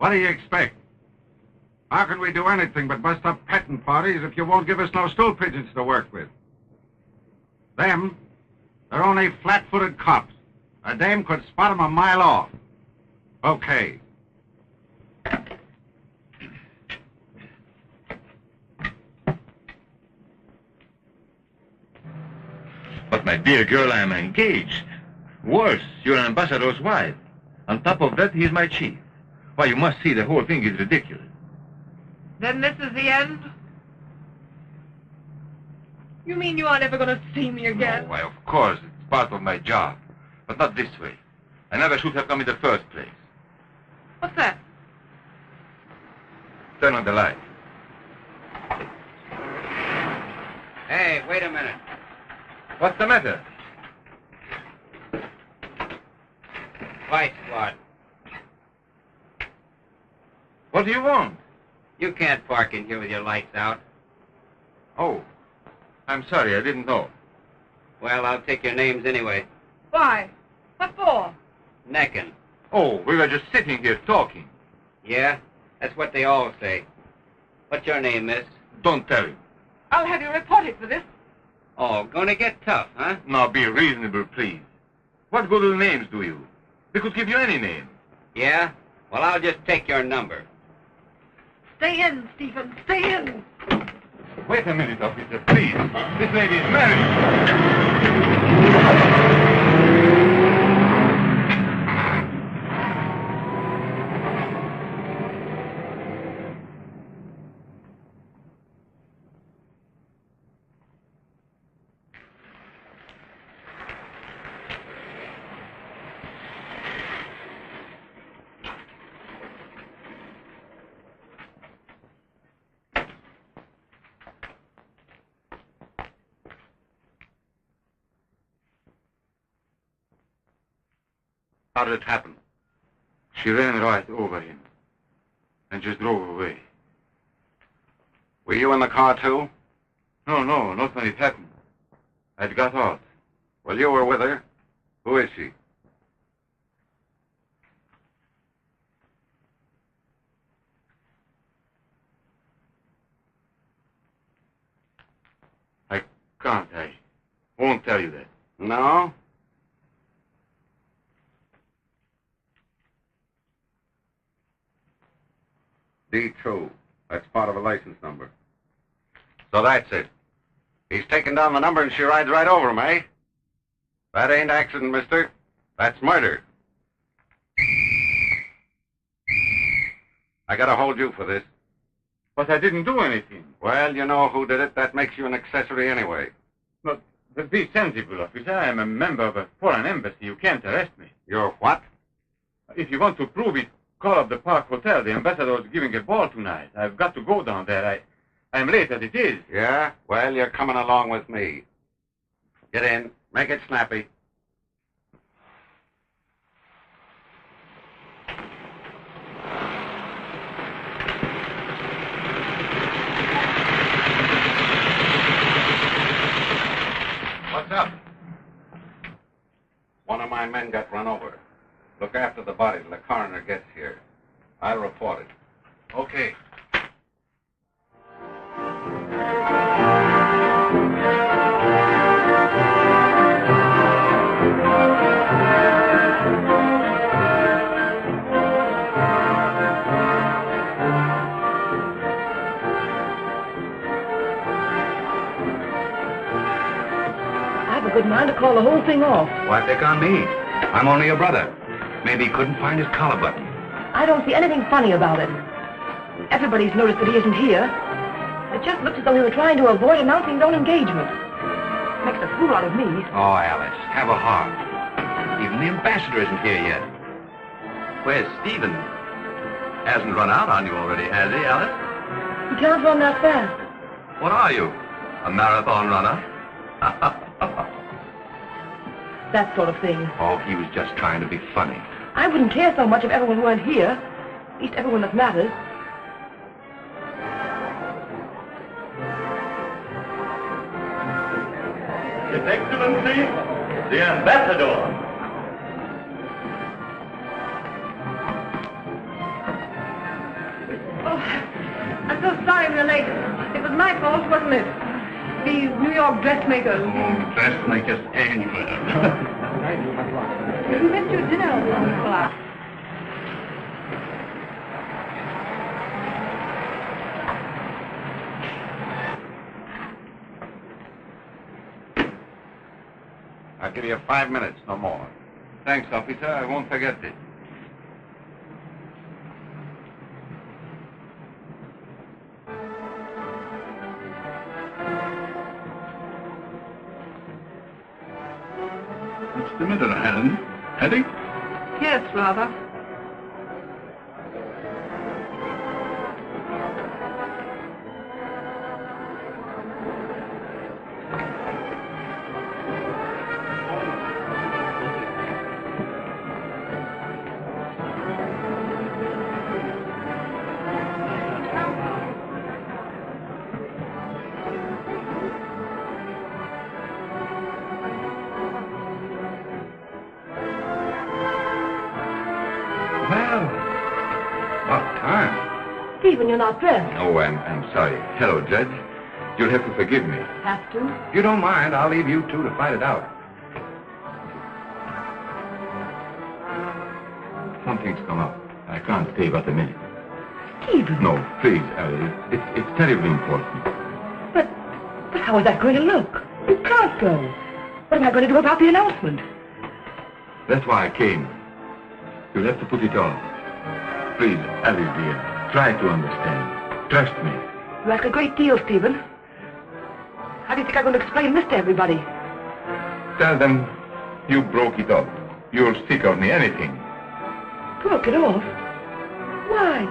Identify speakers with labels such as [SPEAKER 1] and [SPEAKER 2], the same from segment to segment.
[SPEAKER 1] What do you expect? How can we do anything but bust up petting parties if you won't give us no stool pigeons to work with? Them, they're only flat-footed cops. A dame could spot them a mile off. Okay.
[SPEAKER 2] But my dear girl, I am engaged. Worse, you're an ambassador's wife. On top of that, he's my chief. Why, you must see the whole thing is ridiculous.
[SPEAKER 3] Then this is the end? You mean you aren't ever going to see me again?
[SPEAKER 2] No, why, of course, it's part of my job. But not this way. I never should have come in the first place.
[SPEAKER 3] What's that?
[SPEAKER 2] Turn on the light.
[SPEAKER 4] Hey, wait a minute.
[SPEAKER 2] What's the matter?
[SPEAKER 4] Vice Squad.
[SPEAKER 2] What do you want?
[SPEAKER 4] You can't park in here with your lights out.
[SPEAKER 2] Oh, I'm sorry, I didn't know.
[SPEAKER 4] Well, I'll take your names anyway.
[SPEAKER 3] Why? What for?
[SPEAKER 4] Necking.
[SPEAKER 2] Oh, we were just sitting here talking.
[SPEAKER 4] Yeah? That's what they all say. What's your name, miss?
[SPEAKER 2] Don't tell him.
[SPEAKER 3] I'll have you reported for this.
[SPEAKER 4] Oh, gonna get tough, huh?
[SPEAKER 2] Now be reasonable, please. What good little names do you? They could give you any name.
[SPEAKER 4] Yeah? Well, I'll just take your number.
[SPEAKER 3] Stay in, Stephen. Stay in.
[SPEAKER 2] Wait a minute, officer, please. This lady is married.
[SPEAKER 1] How did it happen?
[SPEAKER 2] She ran right over him and just drove away.
[SPEAKER 1] Were you in the car, too?
[SPEAKER 2] No, not when it happened. I'd got out.
[SPEAKER 1] Well, you were with her. Who is she?
[SPEAKER 2] I can't. I won't tell you that.
[SPEAKER 1] No? D2. That's part of a license number. So that's it. He's taken down the number and she rides right over him, eh? That ain't accident, mister. That's murder. I gotta hold you for this.
[SPEAKER 2] But I didn't do anything.
[SPEAKER 1] Well, you know who did it. That makes you an accessory anyway.
[SPEAKER 2] But be sensible, officer. I am a member of a foreign embassy. You can't arrest me.
[SPEAKER 1] You're what?
[SPEAKER 2] If you want to prove it, call up the Park Hotel. The ambassador is giving a ball tonight. I've got to go down there. I'm late as it is.
[SPEAKER 1] Yeah? Well, you're coming along with me. Get in. Make it snappy. What's up? One of my men got run over. Look after the body till the coroner gets here. I'll report it. Okay.
[SPEAKER 3] I have a good mind to call the whole thing off.
[SPEAKER 5] Why pick on me? I'm only a brother. Maybe he couldn't find his collar button.
[SPEAKER 3] I don't see anything funny about it. Everybody's noticed that he isn't here. It just looks as though he were trying to avoid announcing his own engagement. Makes a fool out of me.
[SPEAKER 5] Oh, Alice, have a heart. Even the ambassador isn't here yet. Where's Stephen? Hasn't run out on you already, has he, Alice?
[SPEAKER 3] He can't run that fast.
[SPEAKER 5] What are you? A marathon runner?
[SPEAKER 3] That sort of thing.
[SPEAKER 5] Oh, he was just trying to be funny.
[SPEAKER 3] I wouldn't care so much if everyone weren't here. At least everyone that matters.
[SPEAKER 2] His Excellency, the ambassador.
[SPEAKER 3] I'm so sorry we're late. It was my fault, wasn't it? The New York dressmakers.
[SPEAKER 5] Oh, dressmakers anywhere.
[SPEAKER 3] We went to dinner at 1 o'clock.
[SPEAKER 1] I'll give you 5 minutes, no more.
[SPEAKER 2] Thanks, officer. I won't forget it.
[SPEAKER 5] What's the matter, Helen? Headache?
[SPEAKER 3] Yes, rather.
[SPEAKER 5] Well, what time?
[SPEAKER 3] Stephen, you're not dressed.
[SPEAKER 2] Oh, I'm sorry. Hello, Judge. You'll have to forgive me.
[SPEAKER 3] Have to?
[SPEAKER 5] If you don't mind, I'll leave you two to fight it out.
[SPEAKER 2] Something's come up. I can't stay but a minute.
[SPEAKER 3] Stephen.
[SPEAKER 2] No, please, Ellie. It's terribly important.
[SPEAKER 3] But how is that going to look? You can't go. What am I going to do about the announcement?
[SPEAKER 2] That's why I came. You'll have to put it off. Please, Alice, dear, try to understand. Trust me.
[SPEAKER 3] You ask a great deal, Stephen. How do you think I'm going to explain this to everybody?
[SPEAKER 2] Tell them you broke it off. You're sick of me, anything.
[SPEAKER 3] Broke it off? Why?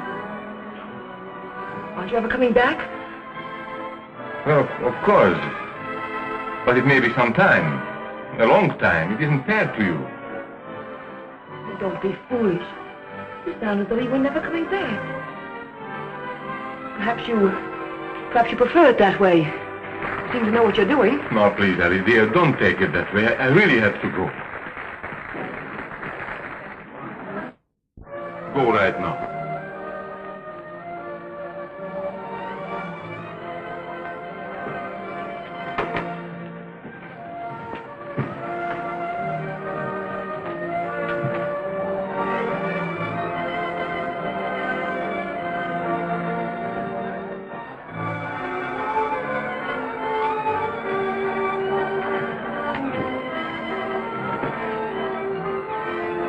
[SPEAKER 3] Aren't you ever coming back?
[SPEAKER 2] Well, of course. But it may be some time. A long time. It isn't fair to you.
[SPEAKER 3] Don't be foolish. You sound as though you were never coming back. Perhaps you prefer it that way. You seem to know what you're doing.
[SPEAKER 2] No, please, Alice, dear, don't take it that way. I really have to go. Go right now.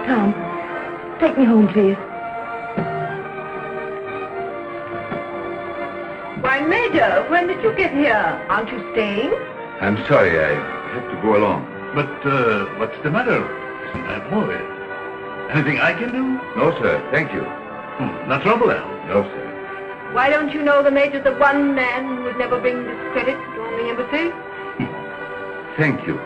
[SPEAKER 3] Tom, take me home, please. Why, Major, when did you get here? Aren't you staying?
[SPEAKER 2] I'm sorry, I have to go along.
[SPEAKER 5] But, what's the matter? Isn't that boy? Anything I can do?
[SPEAKER 2] No, sir, thank you.
[SPEAKER 5] No trouble, Al.
[SPEAKER 2] No, sir.
[SPEAKER 3] Why don't you know the Major's the one man who would never bring discredit on the embassy?
[SPEAKER 2] Thank you.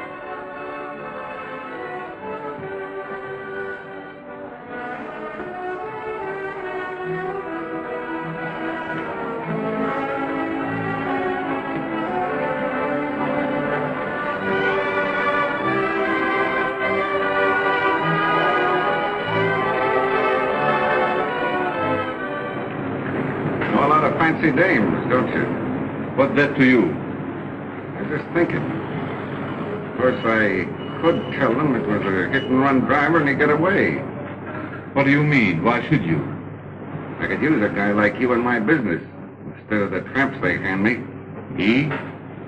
[SPEAKER 1] Fancy dames, don't you?
[SPEAKER 2] What's that to you?
[SPEAKER 1] I was just thinking. Of course, I could tell them it was a hit-and-run driver and he got away.
[SPEAKER 2] What do you mean? Why should you?
[SPEAKER 1] I could use a guy like you in my business instead of the tramps they hand me.
[SPEAKER 2] Me?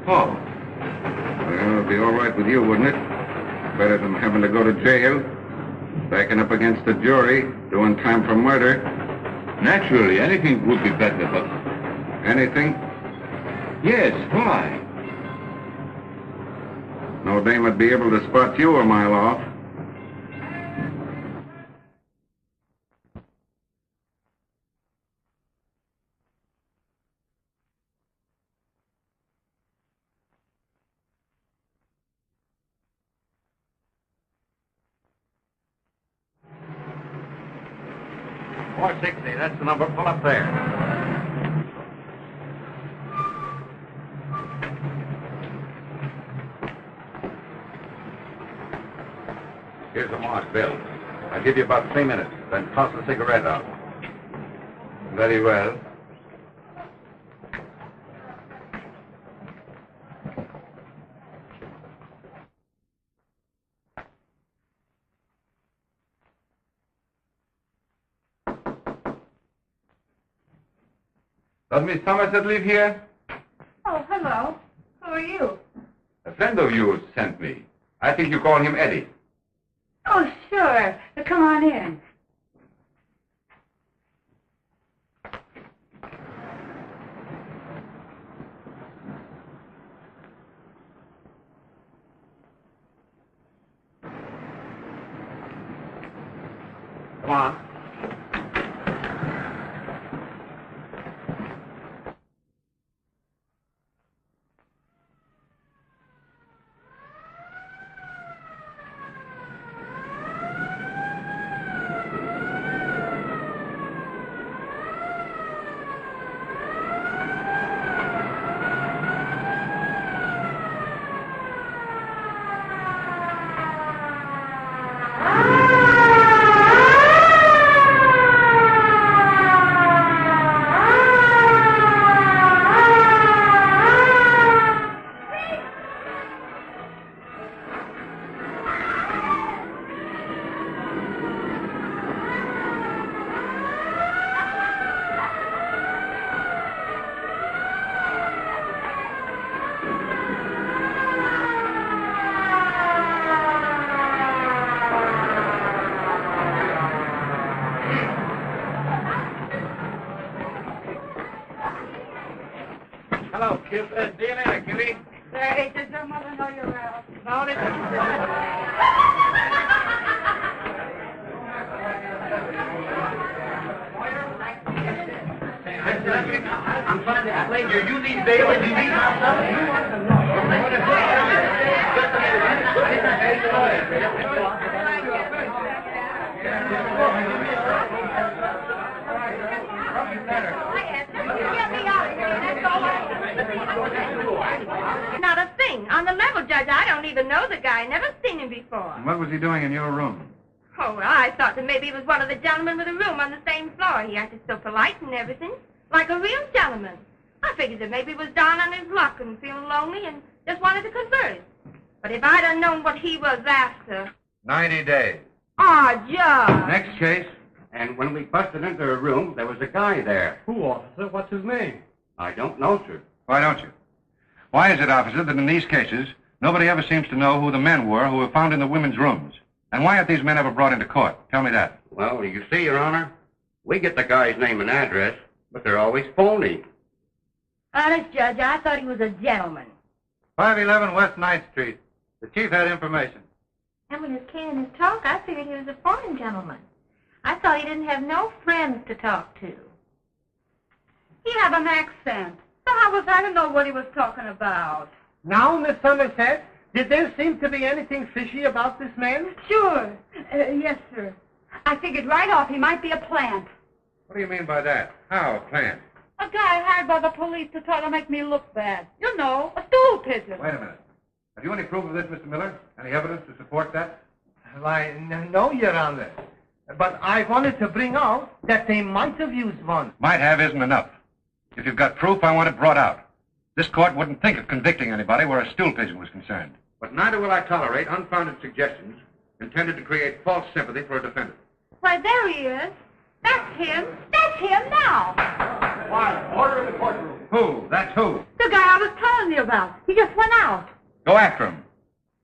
[SPEAKER 2] How?
[SPEAKER 1] Well, it'd be all right with you, wouldn't it? Better than having to go to jail, backing up against a jury, doing time for murder.
[SPEAKER 2] Naturally, anything would be better, but...
[SPEAKER 1] Anything?
[SPEAKER 2] Yes, why?
[SPEAKER 1] No dame would be able to spot you a mile off. .460, that's the number. Pull up there. Here's the mark, Bill. I'll give you about 3 minutes, then toss the cigarette out.
[SPEAKER 2] Very well.
[SPEAKER 6] Does Miss Somerset live here?
[SPEAKER 3] Oh, hello. Who are you?
[SPEAKER 6] A friend of yours sent me. I think you call him Eddie.
[SPEAKER 3] Oh, sure. Come on in.
[SPEAKER 6] Come on.
[SPEAKER 1] Hello, Kip. See you later, Kitty.
[SPEAKER 3] Hey, does your mother know you're out? No, they
[SPEAKER 1] I'm trying to explain to you. You need bail and you need
[SPEAKER 3] Not a thing. On the level, Judge, I don't even know the guy. Never seen him before.
[SPEAKER 1] What was he doing in your room?
[SPEAKER 3] Oh, well, I thought that maybe he was one of the gentlemen with a room on the same floor. He acted so polite and everything, like a real gentleman. I figured that maybe he was down on his luck and feeling lonely and just wanted to converse. But if I'd have known what he was after...
[SPEAKER 1] 90 days.
[SPEAKER 3] Oh, Judge.
[SPEAKER 1] Next case. And when we busted into her room, there was a guy there.
[SPEAKER 7] Who, officer? What's his name?
[SPEAKER 1] I don't know, sir. Why don't you? Why is it, officer, that in these cases, nobody ever seems to know who the men were who were found in the women's rooms? And why aren't these men ever brought into court? Tell me that.
[SPEAKER 8] Well, you see, Your Honor, we get the guy's name and address, but they're always phony.
[SPEAKER 3] Honest, Judge, I thought he was a gentleman.
[SPEAKER 1] 511 West 9th Street. The chief had information.
[SPEAKER 9] And with his cane and his talk, I figured he was a foreign gentleman. I thought he didn't have no friends to talk to.
[SPEAKER 3] He had an accent. So how was I to know what he was talking about?
[SPEAKER 7] Now, Miss Somerset, did there seem to be anything fishy about this man?
[SPEAKER 3] Sure. Yes, sir. I figured right off he might be a plant.
[SPEAKER 1] What do you mean by that? How, a plant?
[SPEAKER 3] A guy hired by the police to try to make me look bad. You know, a stool pigeon.
[SPEAKER 1] Wait a minute. Have you any proof of this, Mr. Miller? Any evidence to support that?
[SPEAKER 7] Why, no, Your Honor. But I wanted to bring out that they might have used one.
[SPEAKER 1] Might have isn't enough. If you've got proof, I want it brought out. This court wouldn't think of convicting anybody where a stool pigeon was concerned.
[SPEAKER 8] But neither will I tolerate unfounded suggestions intended to create false sympathy for a defendant.
[SPEAKER 3] Why, there he is. That's him. That's him now.
[SPEAKER 8] Why, order in the courtroom.
[SPEAKER 1] Who? That's who?
[SPEAKER 3] The guy I was telling you about. He just went out.
[SPEAKER 1] Go after him.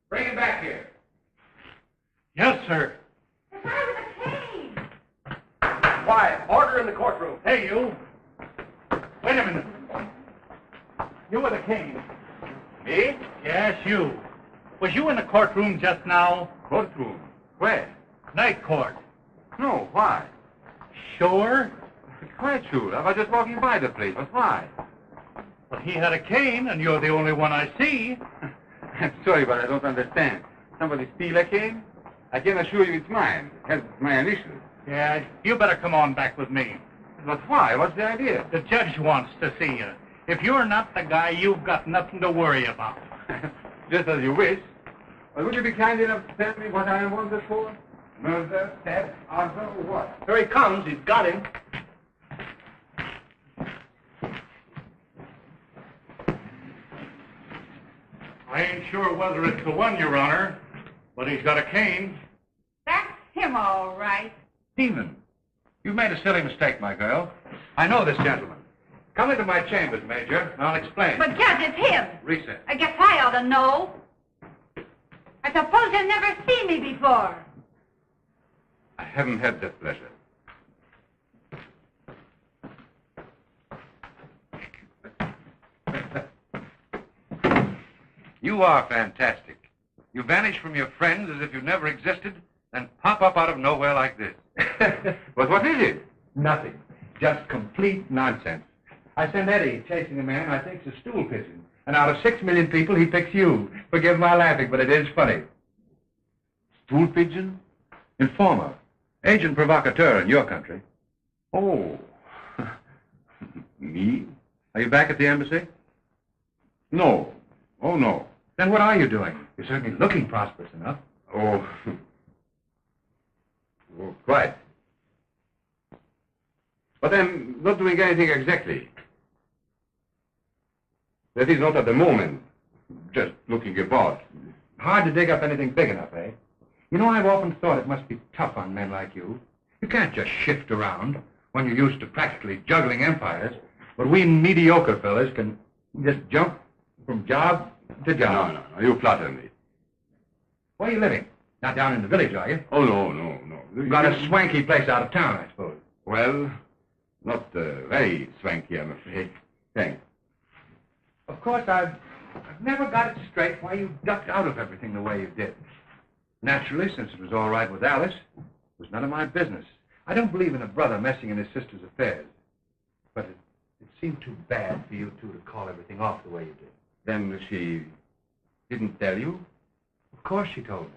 [SPEAKER 8] Bring him back here.
[SPEAKER 7] Yes, sir.
[SPEAKER 3] The guy with the cane.
[SPEAKER 8] Why, order in the courtroom.
[SPEAKER 7] Hey, you. Wait a minute. You with a cane.
[SPEAKER 8] Me?
[SPEAKER 7] Yes, you. Was you in the courtroom just now?
[SPEAKER 1] Courtroom? Where?
[SPEAKER 7] Night court.
[SPEAKER 1] No, why?
[SPEAKER 7] Sure.
[SPEAKER 1] Quite sure. I was just walking by the place. But why?
[SPEAKER 7] But he had a cane, and you're the only one I see.
[SPEAKER 1] I'm sorry, but I don't understand. Somebody steal a cane? I can assure you it's mine. It has my initials.
[SPEAKER 7] Yeah, you better come on back with me.
[SPEAKER 1] But why? What's the idea?
[SPEAKER 7] The judge wants to see you. If you're not the guy, you've got nothing to worry about.
[SPEAKER 1] Just as you wish. But would you be kind enough to tell me what I am wanted for? Murder, theft, arson, or what?
[SPEAKER 8] Here he comes. He's got him.
[SPEAKER 7] I ain't sure whether it's the one, Your Honor, but he's got a cane.
[SPEAKER 3] That's him, all right.
[SPEAKER 1] Stephen, you've made a silly mistake, my girl. I know this gentleman.
[SPEAKER 6] Come into my chambers, Major, and I'll explain.
[SPEAKER 9] But, Judge, it's him.
[SPEAKER 6] Recess.
[SPEAKER 9] I guess I ought to know. I suppose you've never seen me before.
[SPEAKER 6] I haven't had that pleasure. You are fantastic. You vanish from your friends as if you never existed, and pop up out of nowhere like this. But what is it?
[SPEAKER 10] Nothing. Just complete nonsense. I sent Eddie chasing a man I think's a stool pigeon. And out of 6 million people, he picks you. Forgive my laughing, but it is funny.
[SPEAKER 6] Stool pigeon?
[SPEAKER 10] Informer. Agent provocateur in your country.
[SPEAKER 6] Oh. Me?
[SPEAKER 10] Are you back at the embassy?
[SPEAKER 6] No. Oh, no.
[SPEAKER 10] Then what are you doing? You're certainly looking prosperous enough.
[SPEAKER 6] Oh. Oh, quite. But I'm not doing anything exactly. That is not at the moment. Just looking about.
[SPEAKER 10] Hard to dig up anything big enough, eh? You know, I've often thought it must be tough on men like you. You can't just shift around when you're used to practically juggling empires. But we mediocre fellas can just jump from job to job.
[SPEAKER 6] No. You flatter me.
[SPEAKER 10] Where are you living? Not down in the village, are you?
[SPEAKER 6] Oh, no.
[SPEAKER 10] You've got a swanky place out of town, I suppose.
[SPEAKER 6] Well, not very swanky, I'm afraid. Thanks.
[SPEAKER 10] Of course, I've never got it straight why you ducked out of everything the way you did. Naturally, since it was all right with Alice, it was none of my business. I don't believe in a brother messing in his sister's affairs. But it seemed too bad for you two to call everything off the way you did.
[SPEAKER 6] Then she didn't tell you?
[SPEAKER 10] Of course she told me.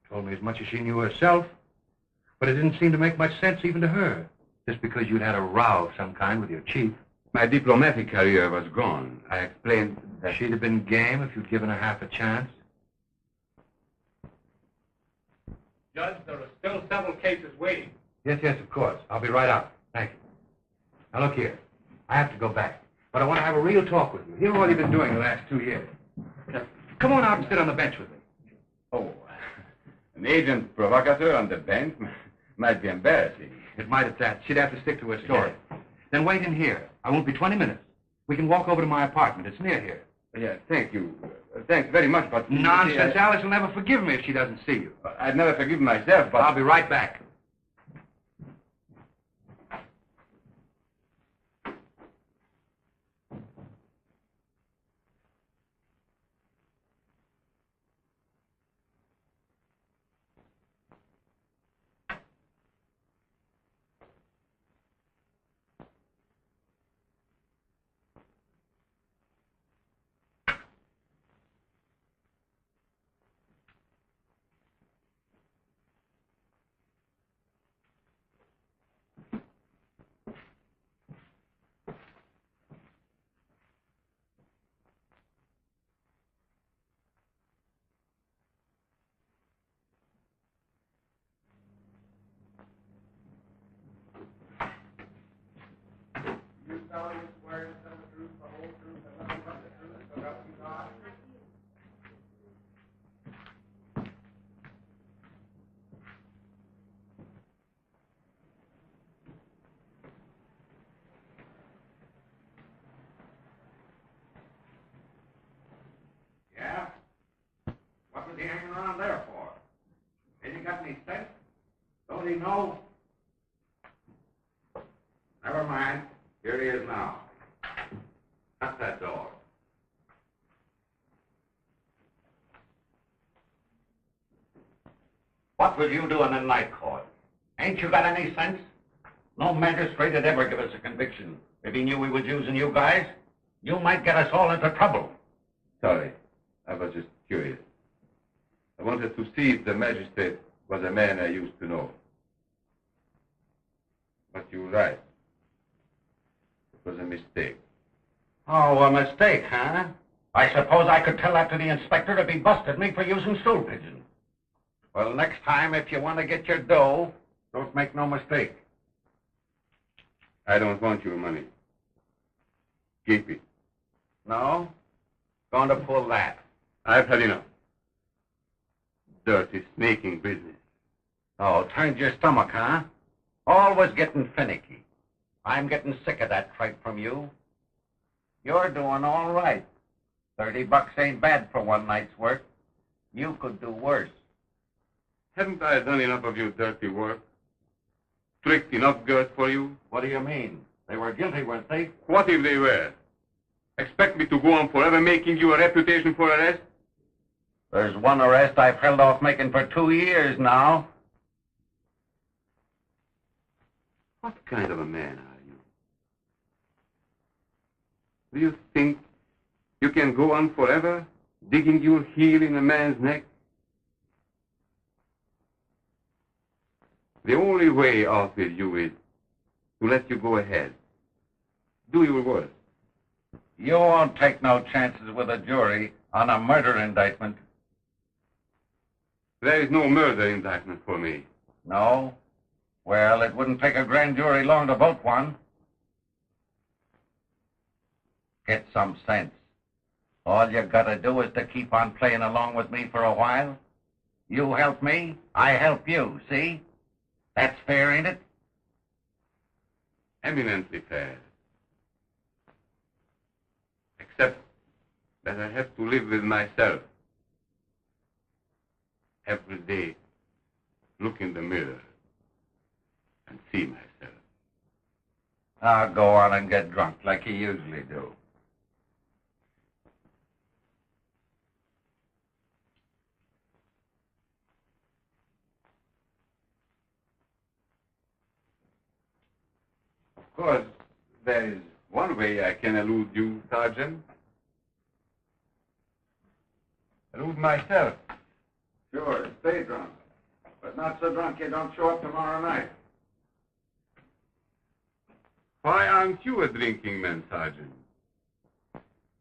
[SPEAKER 10] Told me as much as she knew herself. But it didn't seem to make much sense even to her. Just because you'd had a row of some kind with your chief.
[SPEAKER 6] My diplomatic career was gone. I explained that...
[SPEAKER 10] She'd have been game if you'd given her half a chance.
[SPEAKER 7] Judge, there are still several cases waiting.
[SPEAKER 10] Yes, of course. I'll be right out. Thank you. Now, look here. I have to go back. But I want to have a real talk with you. Hear what you've been doing the last 2 years. Come on out and sit on the bench with me.
[SPEAKER 6] Oh, an agent provocateur on the bench might be embarrassing.
[SPEAKER 10] It might at that. She'd have to stick to her story. Then wait in here. I won't be 20 minutes. We can walk over to my apartment. It's near here.
[SPEAKER 6] Yeah, thank you. Thanks very much, but...
[SPEAKER 10] Nonsense. Alice will never forgive me if she doesn't see you.
[SPEAKER 6] I'd never forgive myself, but...
[SPEAKER 10] I'll be right back.
[SPEAKER 1] Yeah? What was he hanging around there for? Has he got any sense? Don't he know? Never mind. Here he is now. Shut that door.
[SPEAKER 8] What was you doing in night court? Ain't you got any sense? No magistrate would ever give us a conviction if he knew we was using you guys. You might get us all into trouble.
[SPEAKER 6] Sorry. I was just curious. I wanted to see if the magistrate was a man I used to know. But you're right. It was a mistake.
[SPEAKER 8] Oh, a mistake, huh? I suppose I could tell that to the inspector if he busted me for using stool pigeons. Well, next time, if you want to get your dough, don't make no mistake.
[SPEAKER 6] I don't want your money. Keep it.
[SPEAKER 8] No? Going to pull that.
[SPEAKER 6] I've had enough. Dirty, snaking business.
[SPEAKER 8] Oh, turned your stomach, huh? Always getting finicky. I'm getting sick of that tripe from you. You're doing all right. $30 ain't bad for one night's work. You could do worse.
[SPEAKER 6] Haven't I done enough of your dirty work? Tricked enough girls for you?
[SPEAKER 8] What do you mean? They were guilty, weren't they?
[SPEAKER 6] What if they were? Expect me to go on forever making you a reputation for arrest?
[SPEAKER 8] There's one arrest I've held off making for 2 years now.
[SPEAKER 6] What kind of a man are you? Do you think you can go on forever digging your heel in a man's neck? The only way out with you is to let you go ahead. Do your worst.
[SPEAKER 8] You won't take no chances with a jury on a murder indictment.
[SPEAKER 6] There is no murder indictment for me.
[SPEAKER 8] No? Well, it wouldn't take a grand jury long to vote one. Get some sense. All you gotta do is to keep on playing along with me for a while. You help me, I help you, see? That's fair, ain't it?
[SPEAKER 6] Eminently fair. Except that I have to live with myself. Every day, look in the mirror and see myself.
[SPEAKER 8] Now go on and get drunk like you usually do.
[SPEAKER 6] Of course, there is one way I can elude you, Sergeant. Elude myself.
[SPEAKER 1] Sure, stay drunk. But not so drunk you don't show up tomorrow night.
[SPEAKER 6] Why aren't you a drinking man, Sergeant?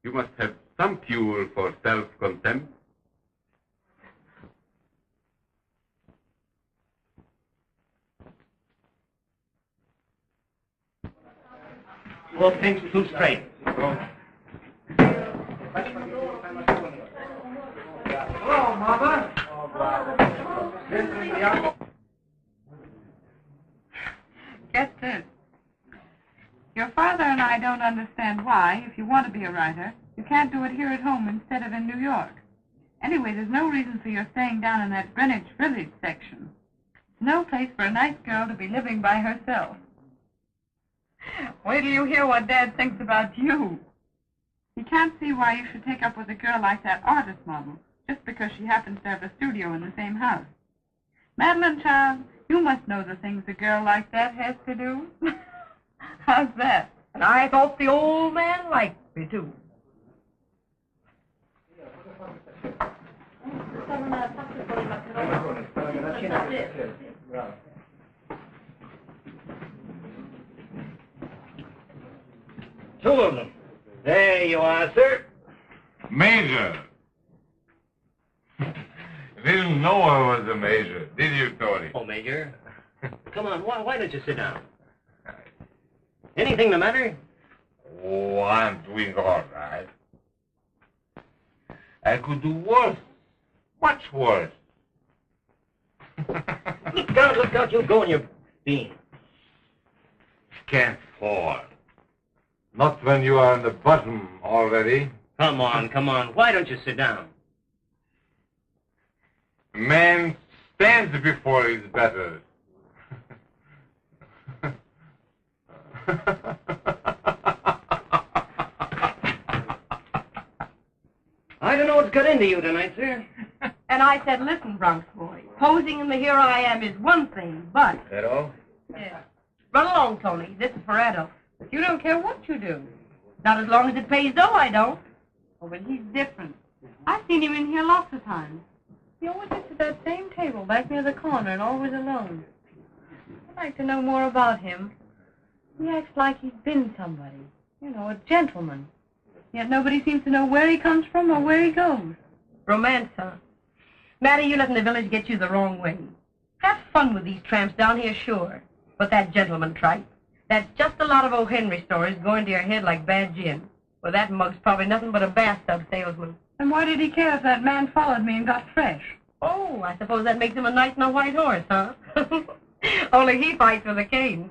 [SPEAKER 6] You must have some fuel for self-contempt.
[SPEAKER 7] All things too straight. Hello, Mama.
[SPEAKER 11] Guess this. Your father and I don't understand why, if you want to be a writer, you can't do it here at home instead of in New York. Anyway, there's no reason for your staying down in that Greenwich Village section. It's no place for a nice girl to be living by herself. Wait till you hear what Dad thinks about you. He can't see why you should take up with a girl like that artist model, just because she happens to have a studio in the same house. Madeline, child, you must know the things a girl like that has to do. How's that?
[SPEAKER 3] And I thought the old man liked me, too.
[SPEAKER 7] Two of them. There you are, sir.
[SPEAKER 2] Major. You didn't know I was a major, did you, Tony?
[SPEAKER 7] Oh, Major. Come on, why don't you sit down? Anything the matter?
[SPEAKER 2] Oh, I'm doing all right. I could do worse. Much worse.
[SPEAKER 7] Look out, you'll go in your bean.
[SPEAKER 2] Can't fall. Not when you are in the bottom already.
[SPEAKER 7] Come on. Why don't you sit down?
[SPEAKER 2] A man stands before his betters.
[SPEAKER 7] I don't know what's got into you tonight, sir.
[SPEAKER 3] And I said, listen, Bronx boy, posing in the Here I Am is one thing, but...
[SPEAKER 7] That all?
[SPEAKER 3] Yeah. Run along, Tony. This is for adults. You don't care what you do. Not as long as it pays dough, I don't.
[SPEAKER 11] Oh, but he's different. I've seen him in here lots of times. He always sits at that same table back near the corner and always alone. I'd like to know more about him. He acts like he's been somebody. You know, a gentleman. Yet nobody seems to know where he comes from or where he goes.
[SPEAKER 3] Romance, huh? Matty, you letting the village get you the wrong way. Have fun with these tramps down here, sure. But that gentleman tripe, that's just a lot of O. Henry stories going to your head like bad gin. Well, that mug's probably nothing but a bathtub salesman.
[SPEAKER 11] And why did he care if that man followed me and got fresh?
[SPEAKER 3] Oh, I suppose that makes him a knight on a white horse, huh? Only he fights with a cane.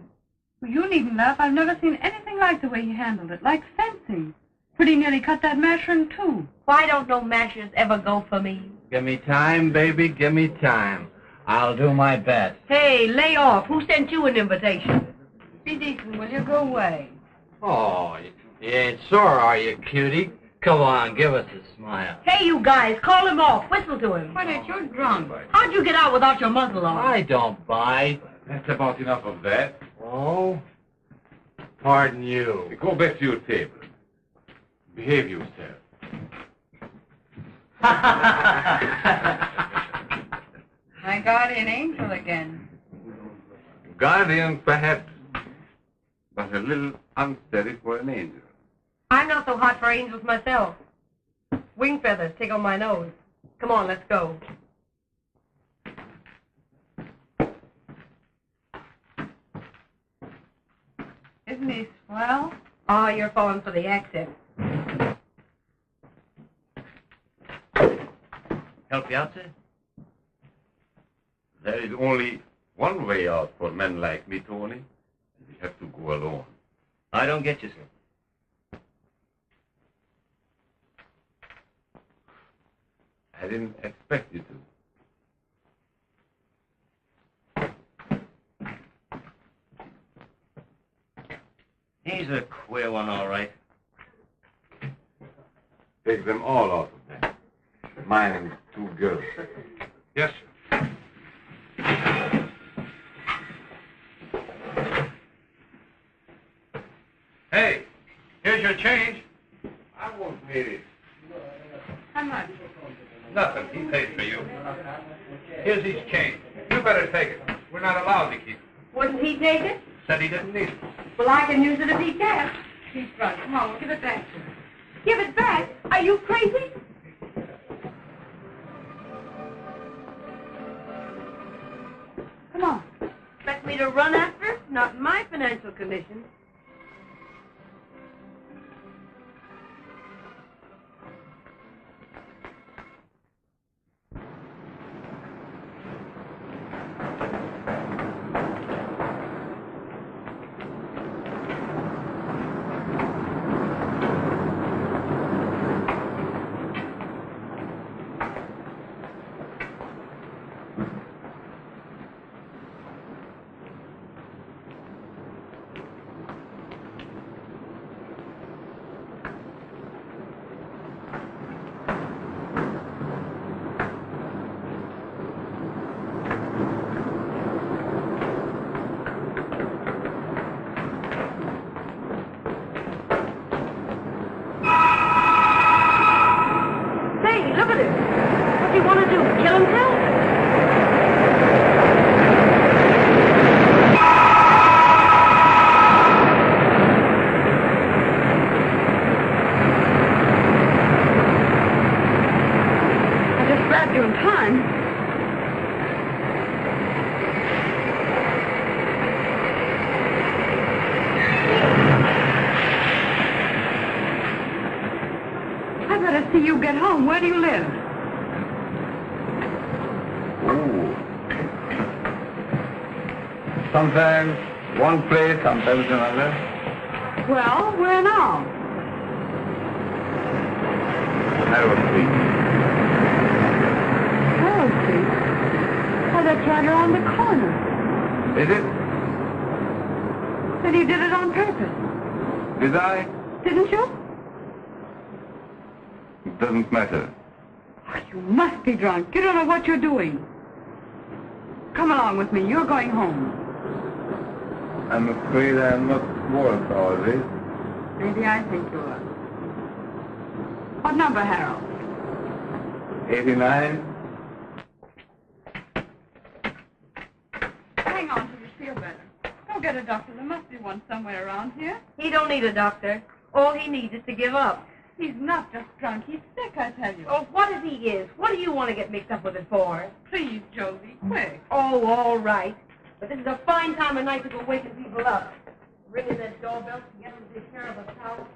[SPEAKER 11] Well, you needn't laugh. I've never seen anything like the way he handled it, like fencing. Pretty nearly cut that masher in two.
[SPEAKER 3] Why don't no mashers ever go for me?
[SPEAKER 7] Give me time, baby, give me time. I'll do my best.
[SPEAKER 3] Hey, lay off. Who sent you an invitation?
[SPEAKER 11] Be decent, will you? Go away.
[SPEAKER 7] Oh, you ain't sore, are you, cutie? Come on, give us a smile.
[SPEAKER 3] Hey, you guys, call him off. Whistle to him.
[SPEAKER 11] Why, that you're drunk.
[SPEAKER 3] How'd you get out without your muzzle on?
[SPEAKER 7] I don't bite.
[SPEAKER 6] That's about enough of that.
[SPEAKER 7] Oh? Pardon you.
[SPEAKER 6] Go back to your table. Behave yourself.
[SPEAKER 11] My guardian angel again.
[SPEAKER 6] Guardian, perhaps, but a little unsteady for an angel.
[SPEAKER 3] I'm not so hot for angels myself. Wing feathers tickle my nose. Come on, let's go.
[SPEAKER 11] Isn't he swell?
[SPEAKER 3] Ah, you're falling for the accent.
[SPEAKER 2] Help you out, sir?
[SPEAKER 6] There is only one way out for men like me, Tony. We have to go alone.
[SPEAKER 2] I don't get you, sir.
[SPEAKER 6] I didn't expect you to.
[SPEAKER 2] He's a queer one, all right.
[SPEAKER 6] Take them all out of there. Mine and 2 girls.
[SPEAKER 10] Yes, sir. Hey, here's your change.
[SPEAKER 6] I won't need it.
[SPEAKER 11] How much?
[SPEAKER 10] Nothing. He paid for you. Here's his change. You better take it. We're not allowed to keep it.
[SPEAKER 3] Wouldn't he take it?
[SPEAKER 10] Said he didn't need it.
[SPEAKER 3] Well, I can use it if he can't.
[SPEAKER 11] He's drunk. Come on, we'll give it back to him.
[SPEAKER 3] Give it back? Are you crazy?
[SPEAKER 11] Come on.
[SPEAKER 3] Expect me to run after it? Not in my financial condition.
[SPEAKER 11] See you get home. Where do you live?
[SPEAKER 6] Ooh. Sometimes one place, sometimes another.
[SPEAKER 11] Well, where now?
[SPEAKER 6] Narrow Street.
[SPEAKER 11] Harold Street. Oh, that's right around the corner.
[SPEAKER 6] Is it?
[SPEAKER 11] Said you did it on purpose.
[SPEAKER 6] Did I?
[SPEAKER 11] Didn't you?
[SPEAKER 6] It doesn't matter.
[SPEAKER 11] Oh, you must be drunk. You don't know what you're doing. Come along with me. You're going home.
[SPEAKER 6] I'm afraid I'm not worth all this.
[SPEAKER 11] Maybe I think you are. What number, Harold?
[SPEAKER 6] 89?
[SPEAKER 11] Hang on till you feel better. Go get a doctor. There must be one somewhere around here.
[SPEAKER 3] He don't need a doctor. All he needs is to give up.
[SPEAKER 11] He's not just drunk. He's sick, I tell you.
[SPEAKER 3] Oh, what if he is? What do you want to get mixed up with it for?
[SPEAKER 11] Please, Josie, quick.
[SPEAKER 3] Oh, all right. But this is a fine time of night to go waking people up. Ringing that doorbell to get them to take care of us, Trout.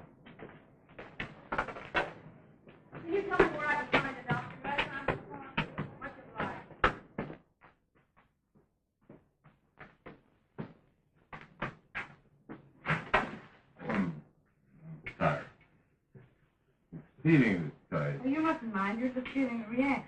[SPEAKER 3] Can you tell me where I can find a doctor? Much obliged.
[SPEAKER 6] Sorry.
[SPEAKER 10] feeling this time.
[SPEAKER 11] Well, you mustn't mind. You're just feeling a reaction.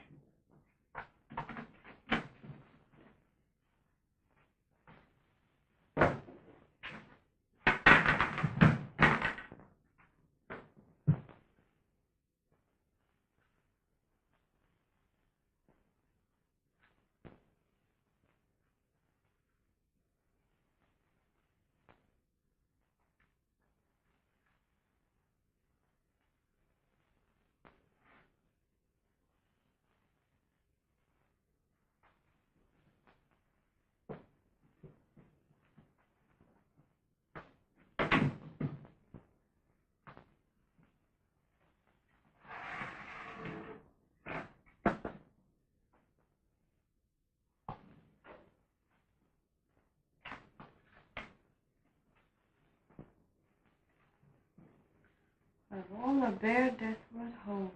[SPEAKER 11] Of all the bare, desolate holes.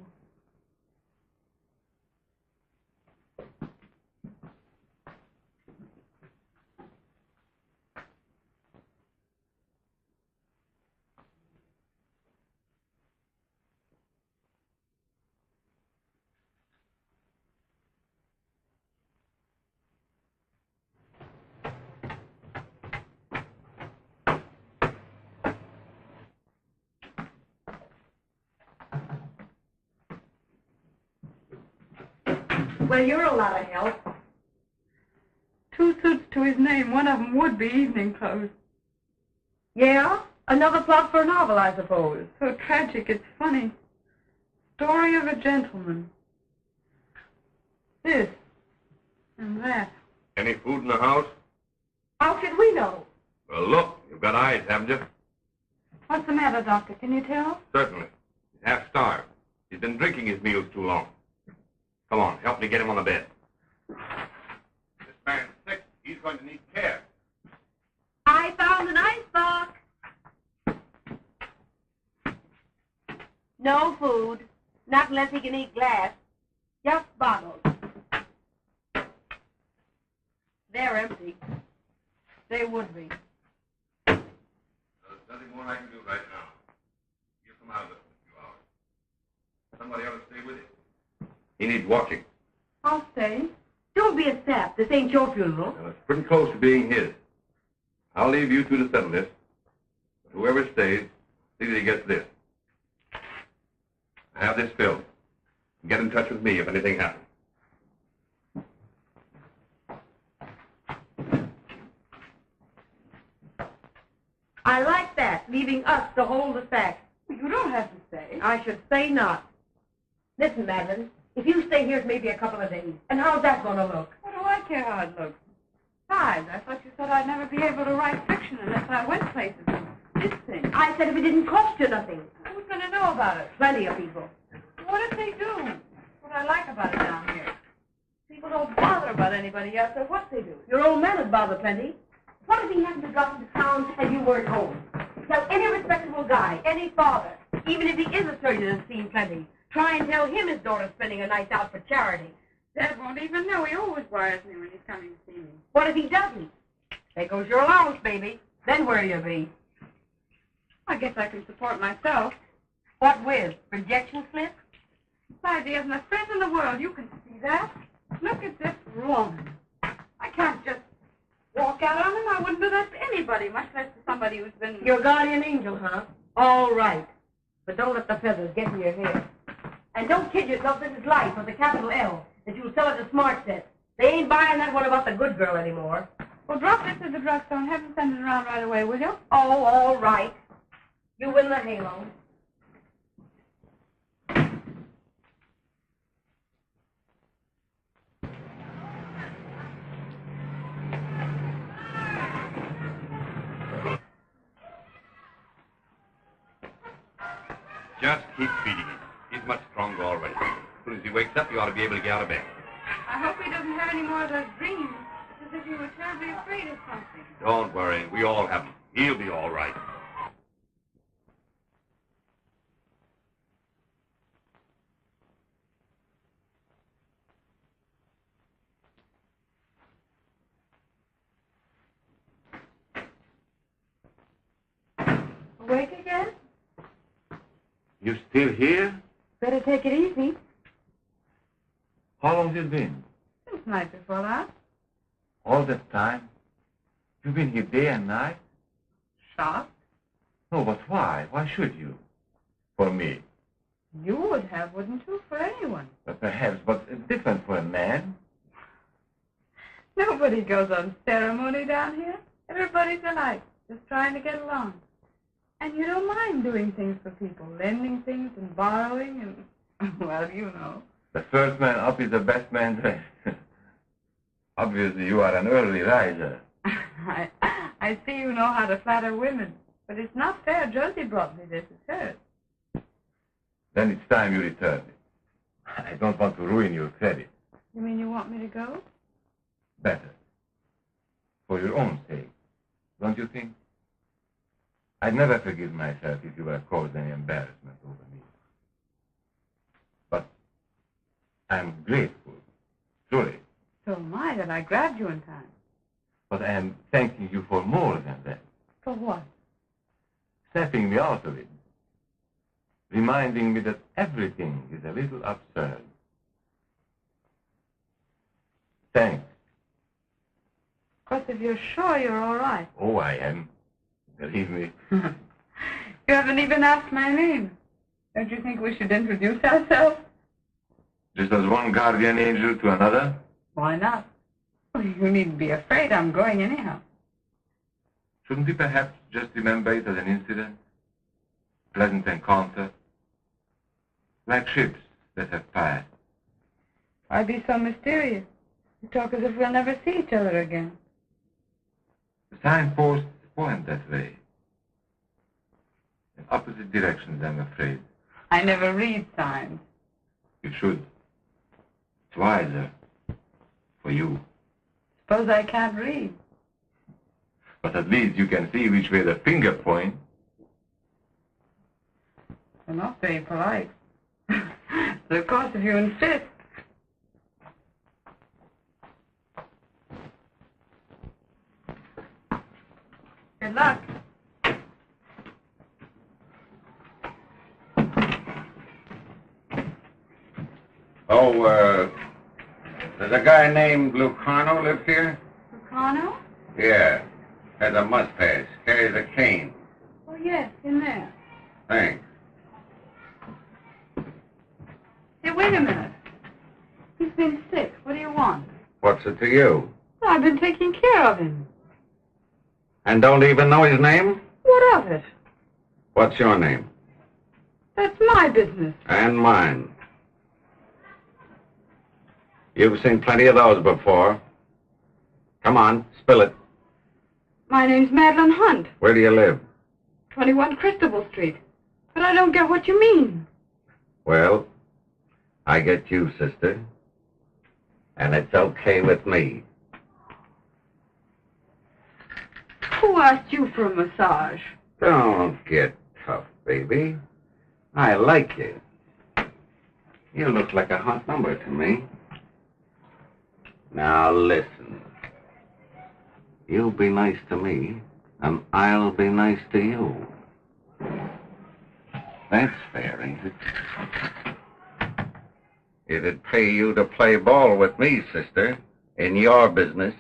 [SPEAKER 3] Well, you're a lot of help.
[SPEAKER 11] 2 suits to his name. One of them would be evening clothes.
[SPEAKER 3] Yeah? Another plot for a novel, I suppose.
[SPEAKER 11] So tragic, it's funny. Story of a gentleman. This and that.
[SPEAKER 6] Any food in the house?
[SPEAKER 3] How should we know?
[SPEAKER 6] Well, look, you've got eyes, haven't you?
[SPEAKER 11] What's the matter, Doctor? Can you tell?
[SPEAKER 6] Certainly. He's half starved. He's been drinking his meals too long. Come on, help me get him on the bed. This man's sick. He's going to need care.
[SPEAKER 3] I found an icebox. No food. Not unless he can eat glass. Just bottles. They're empty. They would be.
[SPEAKER 6] There's nothing more I can do right now. You'll come out of this in a few hours. Somebody ought to stay with him. He needs watching.
[SPEAKER 3] I'll stay. Don't be a sap. This ain't your funeral.
[SPEAKER 6] Well, it's pretty close to being his. I'll leave you two to settle this. But whoever stays, see that he gets this. Have this filled. Get in touch with me if anything happens.
[SPEAKER 3] I like that, leaving us to hold the facts.
[SPEAKER 11] You don't have to stay.
[SPEAKER 3] I should say not. Listen, Madeline, if you stay here maybe a couple of days, and how's that going to look?
[SPEAKER 11] What do I care how it looks? Besides, I thought you said I'd never be able to write fiction unless I went places. This thing.
[SPEAKER 3] I said if it didn't cost you nothing.
[SPEAKER 11] Who's going to know about it?
[SPEAKER 3] Plenty of people.
[SPEAKER 11] What if they do? That's what I like about it down here. People don't bother about anybody else or what they do.
[SPEAKER 3] Your old man would bother plenty. What if he happened to drop into town and you weren't home? Tell any respectable guy, any father, even if he is a surgeon and seen plenty, try and tell him his daughter's spending a night out for charity.
[SPEAKER 11] Dad won't even know. He always wires me when he's coming to see me.
[SPEAKER 3] What if he doesn't? There goes your allowance, baby. Then where'll you be?
[SPEAKER 11] I guess I can support myself.
[SPEAKER 3] What with? Rejection slip?
[SPEAKER 11] Besides, he hasn't a friend in the world. You can see that. Look at this woman. I can't just walk out on him. I wouldn't do that to anybody, much less to somebody who's been...
[SPEAKER 3] Your guardian angel, huh? All right. But don't let the feathers get in your hair. And don't kid yourself this is life with a capital L, that you'll sell it to Smart Set. They ain't buying that one about the good girl anymore.
[SPEAKER 11] Well, drop this at the drugstore and have them send it around right away, will you?
[SPEAKER 3] Oh, all right. You win the halo.
[SPEAKER 6] Just keep feeding him. He's much stronger already. As soon as he wakes up, you ought to be able to get out of bed.
[SPEAKER 11] I hope he doesn't have any more of those dreams. It's as if he were terribly afraid of something.
[SPEAKER 6] Don't worry. We all have him. He'll be all right.
[SPEAKER 3] Awake again?
[SPEAKER 6] You still here?
[SPEAKER 11] Better take it easy.
[SPEAKER 2] How long has it been?
[SPEAKER 11] Since night before last.
[SPEAKER 2] All that time? You've been here day and night?
[SPEAKER 11] Shocked?
[SPEAKER 2] No, but why? Why should you? For me.
[SPEAKER 11] You would have, wouldn't you? For anyone.
[SPEAKER 2] Perhaps, but it's different for a man.
[SPEAKER 11] Nobody goes on ceremony down here. Everybody's alike, just trying to get along. And you don't mind doing things for people, lending things and borrowing and, well, you know.
[SPEAKER 2] The first man up is the best man dressed. Obviously, you are an early riser.
[SPEAKER 11] I see you know how to flatter women. But it's not fair. Josie brought me this. It's hers.
[SPEAKER 2] Then it's time you return it. I don't want to ruin your credit.
[SPEAKER 11] You mean you want me to go?
[SPEAKER 2] Better. For your own sake. Don't you think? I'd never forgive myself if you were caused any embarrassment over me. But I'm grateful. Truly.
[SPEAKER 11] So am I that I grabbed you in time.
[SPEAKER 2] But I am thanking you for more than that.
[SPEAKER 11] For what?
[SPEAKER 2] Snapping me out of it. Reminding me that everything is a little absurd. Thanks.
[SPEAKER 11] Of course, if you're sure you're all right.
[SPEAKER 2] Oh, I am. Believe me.
[SPEAKER 11] You haven't even asked my name. Don't you think we should introduce ourselves?
[SPEAKER 2] Just as one guardian angel to another?
[SPEAKER 11] Why not? Well, you needn't be afraid. I'm going anyhow.
[SPEAKER 2] Shouldn't we perhaps just remember it as an incident? Pleasant encounter? Like ships that have passed.
[SPEAKER 11] Why be so mysterious? You talk as if we'll never see each other again.
[SPEAKER 2] The signposts point that way. In opposite directions, I'm afraid.
[SPEAKER 11] I never read signs.
[SPEAKER 2] You should. It's wiser. For you.
[SPEAKER 11] Suppose I can't read.
[SPEAKER 2] But at least you can see which way the finger points.
[SPEAKER 11] You're not very polite. So of course, if you insist. Good luck.
[SPEAKER 8] Oh, does a guy named Lucano live here?
[SPEAKER 11] Lucano?
[SPEAKER 8] Yeah. Has a mustache. Carries a cane.
[SPEAKER 11] Oh, yes, in there.
[SPEAKER 8] Thanks.
[SPEAKER 11] Hey, wait a minute. He's been sick. What do you want?
[SPEAKER 8] What's it to you?
[SPEAKER 11] Well, I've been taking care of him.
[SPEAKER 8] And don't even know his name?
[SPEAKER 11] What of it?
[SPEAKER 8] What's your name?
[SPEAKER 11] That's my business.
[SPEAKER 8] And mine. You've seen plenty of those before. Come on, spill it.
[SPEAKER 11] My name's Madeline Hunt.
[SPEAKER 8] Where do you live?
[SPEAKER 11] 21 Christabel Street. But I don't get what you mean.
[SPEAKER 8] Well, I get you, sister. And it's okay with me.
[SPEAKER 11] Who asked you for a massage?
[SPEAKER 8] Don't get tough, baby. I like you. You look like a hot number to me. Now listen. You'll be nice to me, and I'll be nice to you. That's fair, ain't it? It'd pay you to play ball with me, sister, in your business.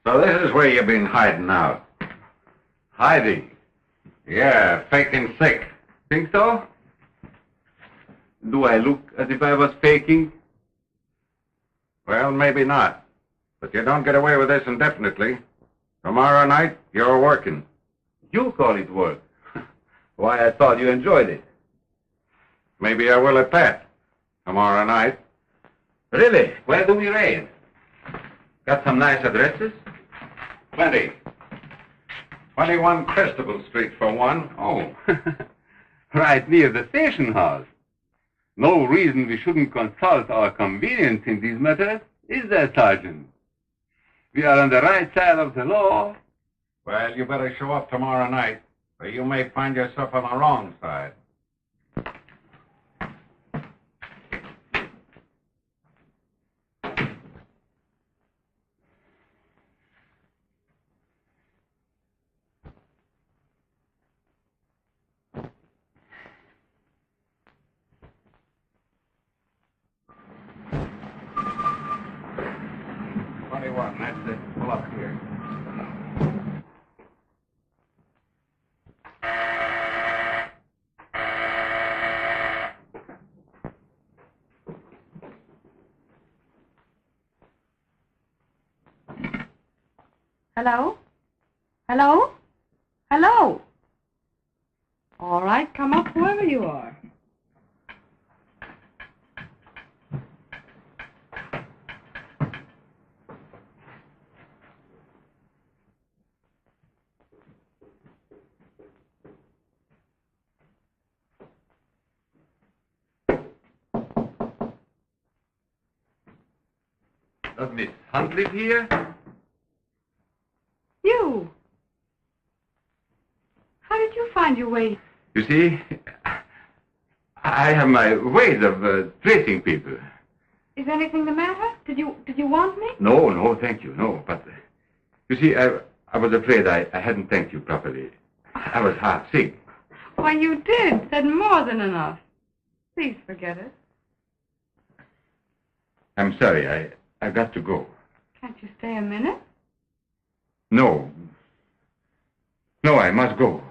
[SPEAKER 8] So this is where you've been hiding out.
[SPEAKER 2] Hiding?
[SPEAKER 8] Yeah, faking sick.
[SPEAKER 2] Think so? Do I look as if I was faking?
[SPEAKER 8] Well, maybe not. But you don't get away with this indefinitely. Tomorrow night, you're working.
[SPEAKER 2] You call it work. Why, I thought you enjoyed it.
[SPEAKER 8] Maybe I will at that. Tomorrow night.
[SPEAKER 2] Really? Where do we raid? Got some nice addresses?
[SPEAKER 8] Plenty. 21 Christabel Street for one.
[SPEAKER 6] Oh, right near the station house. No reason we shouldn't consult our convenience in these matters, is there, Sergeant? We are on the right side of the law.
[SPEAKER 8] Well, you better show up tomorrow night.
[SPEAKER 5] or you may find yourself on the wrong side. That's it. Pull up here.
[SPEAKER 11] Hello? Hello? Hello? All right, come up whoever you are.
[SPEAKER 2] Does Miss Hunt live here?
[SPEAKER 11] You? How did you find your way?
[SPEAKER 2] You see, I have my ways of tracing people.
[SPEAKER 11] Is anything the matter? Did you want me?
[SPEAKER 2] No, thank you, no. But, you see, I was afraid I hadn't thanked you properly. I was heart sick.
[SPEAKER 11] Why, you did. Said more than enough. Please forget it.
[SPEAKER 2] I'm sorry, I've got to go.
[SPEAKER 11] Can't you stay a minute?
[SPEAKER 2] No, I must go.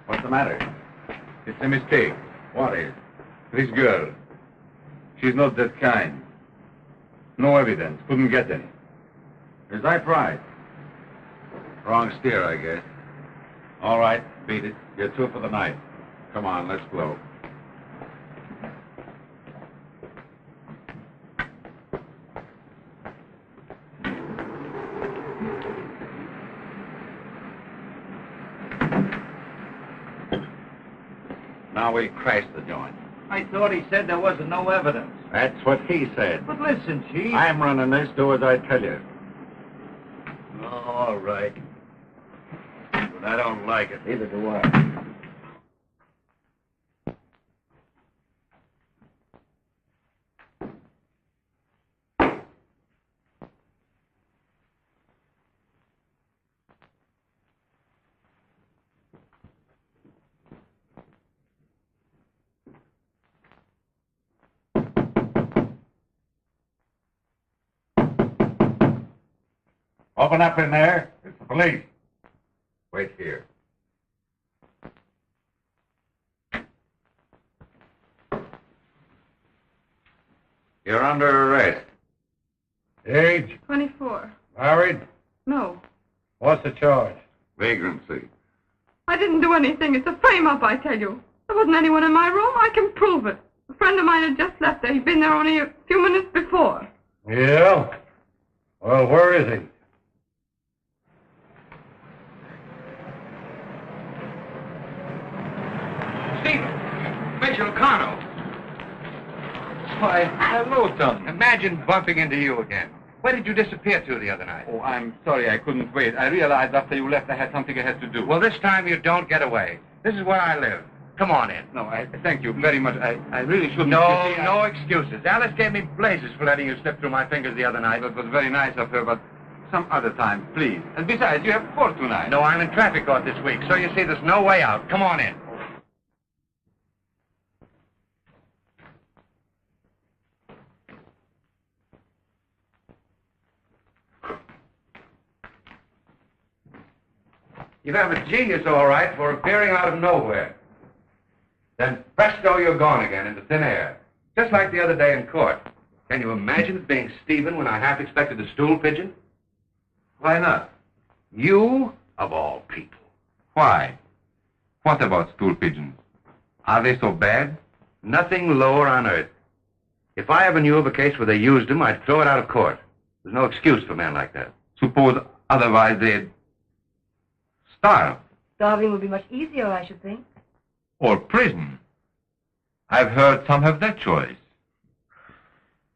[SPEAKER 5] What's the matter?
[SPEAKER 2] It's a mistake.
[SPEAKER 5] What is?
[SPEAKER 2] This girl, she's not that kind. No evidence, couldn't get any.
[SPEAKER 5] Is that right? Wrong steer, I guess. All right, beat it. You're through for the night. Come on, let's blow. Now we crashed the joint.
[SPEAKER 8] I thought he said there wasn't no evidence.
[SPEAKER 5] That's what he said.
[SPEAKER 8] But listen, Chief.
[SPEAKER 5] I'm running this, do as I tell you.
[SPEAKER 8] All right. But I don't like it.
[SPEAKER 5] Neither do I. Open up in there. It's the police. Wait here. You're under arrest.
[SPEAKER 10] Age?
[SPEAKER 11] 24.
[SPEAKER 10] Married?
[SPEAKER 11] No.
[SPEAKER 10] What's the charge?
[SPEAKER 5] Vagrancy.
[SPEAKER 11] I didn't do anything. It's a frame-up, I tell you. There wasn't anyone in my room. I can prove it. A friend of mine had just left there. He'd been there only a few minutes before.
[SPEAKER 10] Yeah? Well, where is he?
[SPEAKER 6] Major O'Connell.
[SPEAKER 2] Why, hello, Tom.
[SPEAKER 6] Imagine bumping into you again. Where did you disappear to the other night?
[SPEAKER 2] Oh, I'm sorry I couldn't wait. I realized after you left I had something I had to do.
[SPEAKER 6] Well, this time you don't get away. This is where I live. Come on in.
[SPEAKER 2] No, I thank you very much. I really shouldn't.
[SPEAKER 6] No,
[SPEAKER 2] You see,
[SPEAKER 6] no excuses. Alice gave me blazes for letting you slip through my fingers the other night.
[SPEAKER 2] That was very nice of her, but some other time, please. And besides, you have court tonight.
[SPEAKER 6] No, I'm in traffic court this week, so you see there's no way out. Come on in.
[SPEAKER 5] You have a genius, all right, for appearing out of nowhere. Then presto, you're gone again into thin air. Just like the other day in court. Can you imagine it being Stephen when I half expected a stool pigeon?
[SPEAKER 2] Why not?
[SPEAKER 5] You, of all people.
[SPEAKER 2] Why? What about stool pigeons? Are they so bad?
[SPEAKER 5] Nothing lower on earth. If I ever knew of a case where they used them, I'd throw it out of court. There's no excuse for men like that.
[SPEAKER 2] Suppose otherwise they'd... Starve.
[SPEAKER 12] Starving would be much easier, I should think.
[SPEAKER 2] Or prison. I've heard some have that choice.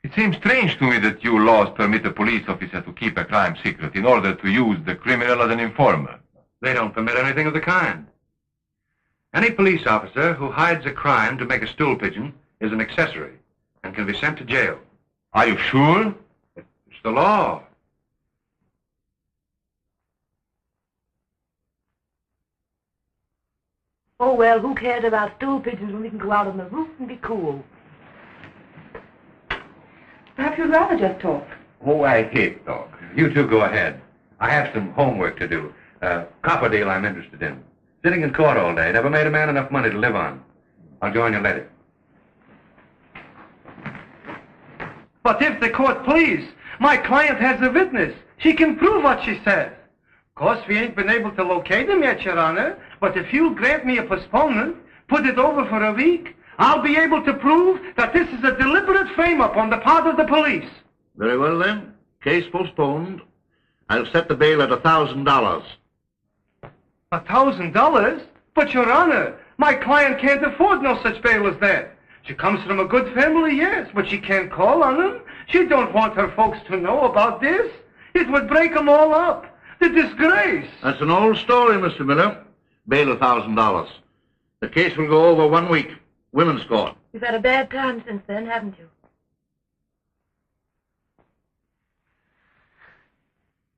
[SPEAKER 2] It seems strange to me that you laws permit a police officer to keep a crime secret in order to use the criminal as an informer.
[SPEAKER 10] They don't permit anything of the kind. Any police officer who hides a crime to make a stool pigeon is an accessory and can be sent to jail.
[SPEAKER 2] Are you sure?
[SPEAKER 10] It's the law.
[SPEAKER 12] Oh, well, who cares about stool pigeons when we can go out on the roof and be cool?
[SPEAKER 11] Perhaps you'd rather just talk.
[SPEAKER 10] Oh, I hate talk. You two go ahead. I have some homework to do. Copper deal I'm interested in. Sitting in court all day. Never made a man enough money to live on. I'll join you later.
[SPEAKER 7] But if the court please, my client has a witness. She can prove what she says. Of course, we ain't been able to locate him yet, Your Honor. But if you'll grant me a postponement, put it over for a week, I'll be able to prove that this is a deliberate frame-up on the part of the police.
[SPEAKER 8] Very well, then. Case postponed. I'll set the bail at $1,000.
[SPEAKER 7] $1,000? But, Your Honor, my client can't afford no such bail as that. She comes from a good family, yes, but she can't call on them. She don't want her folks to know about this. It would break them all up. The disgrace.
[SPEAKER 8] That's an old story, Mr. Miller. Bail $1,000. The case will go over 1 week. Women's court.
[SPEAKER 12] You've had a bad time since then, haven't you?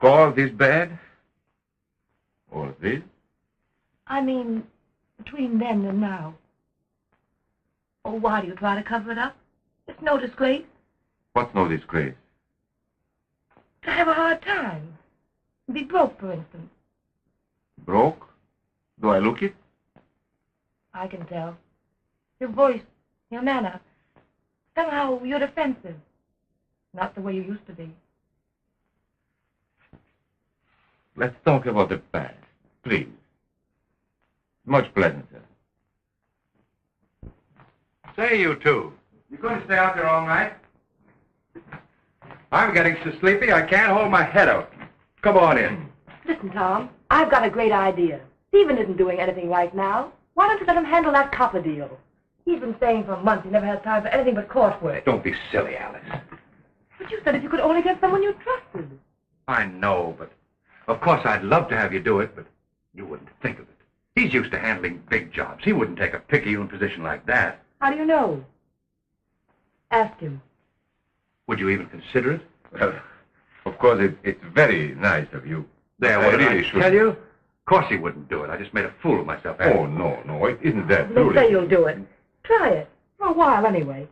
[SPEAKER 2] Call this bad? Or this?
[SPEAKER 12] I mean, between then and now. Oh, why do you try to cover it up? It's no disgrace.
[SPEAKER 2] What's no disgrace?
[SPEAKER 12] To have a hard time. Be broke, for instance.
[SPEAKER 2] Broke? Do I look it?
[SPEAKER 12] I can tell. Your voice, your manner. Somehow you're defensive. Not the way you used to be.
[SPEAKER 2] Let's talk about the past, please. Much pleasanter.
[SPEAKER 10] Say, you two, you going to stay out there all night? I'm getting so sleepy I can't hold my head out. Come on in.
[SPEAKER 12] Listen, Tom, I've got a great idea. Stephen isn't doing anything right now. Why don't you let him handle that copper deal? He's been saying for months he never has time for anything but court work.
[SPEAKER 10] Don't be silly, Alice.
[SPEAKER 12] But you said if you could only get someone you trusted.
[SPEAKER 10] I know, but of course I'd love to have you do it, but you wouldn't think of it. He's used to handling big jobs. He wouldn't take a picayune position like that.
[SPEAKER 12] How do you know? Ask him.
[SPEAKER 10] Would you even consider it?
[SPEAKER 2] Well, of course, it's very nice of you.
[SPEAKER 10] There,
[SPEAKER 2] I
[SPEAKER 10] what did
[SPEAKER 2] really
[SPEAKER 10] I
[SPEAKER 2] should.
[SPEAKER 10] tell you? Of course he wouldn't do it. I just made a fool of myself.
[SPEAKER 2] Oh, no, it isn't that.
[SPEAKER 12] Let's say you'll do it. Try it. For a while, anyway.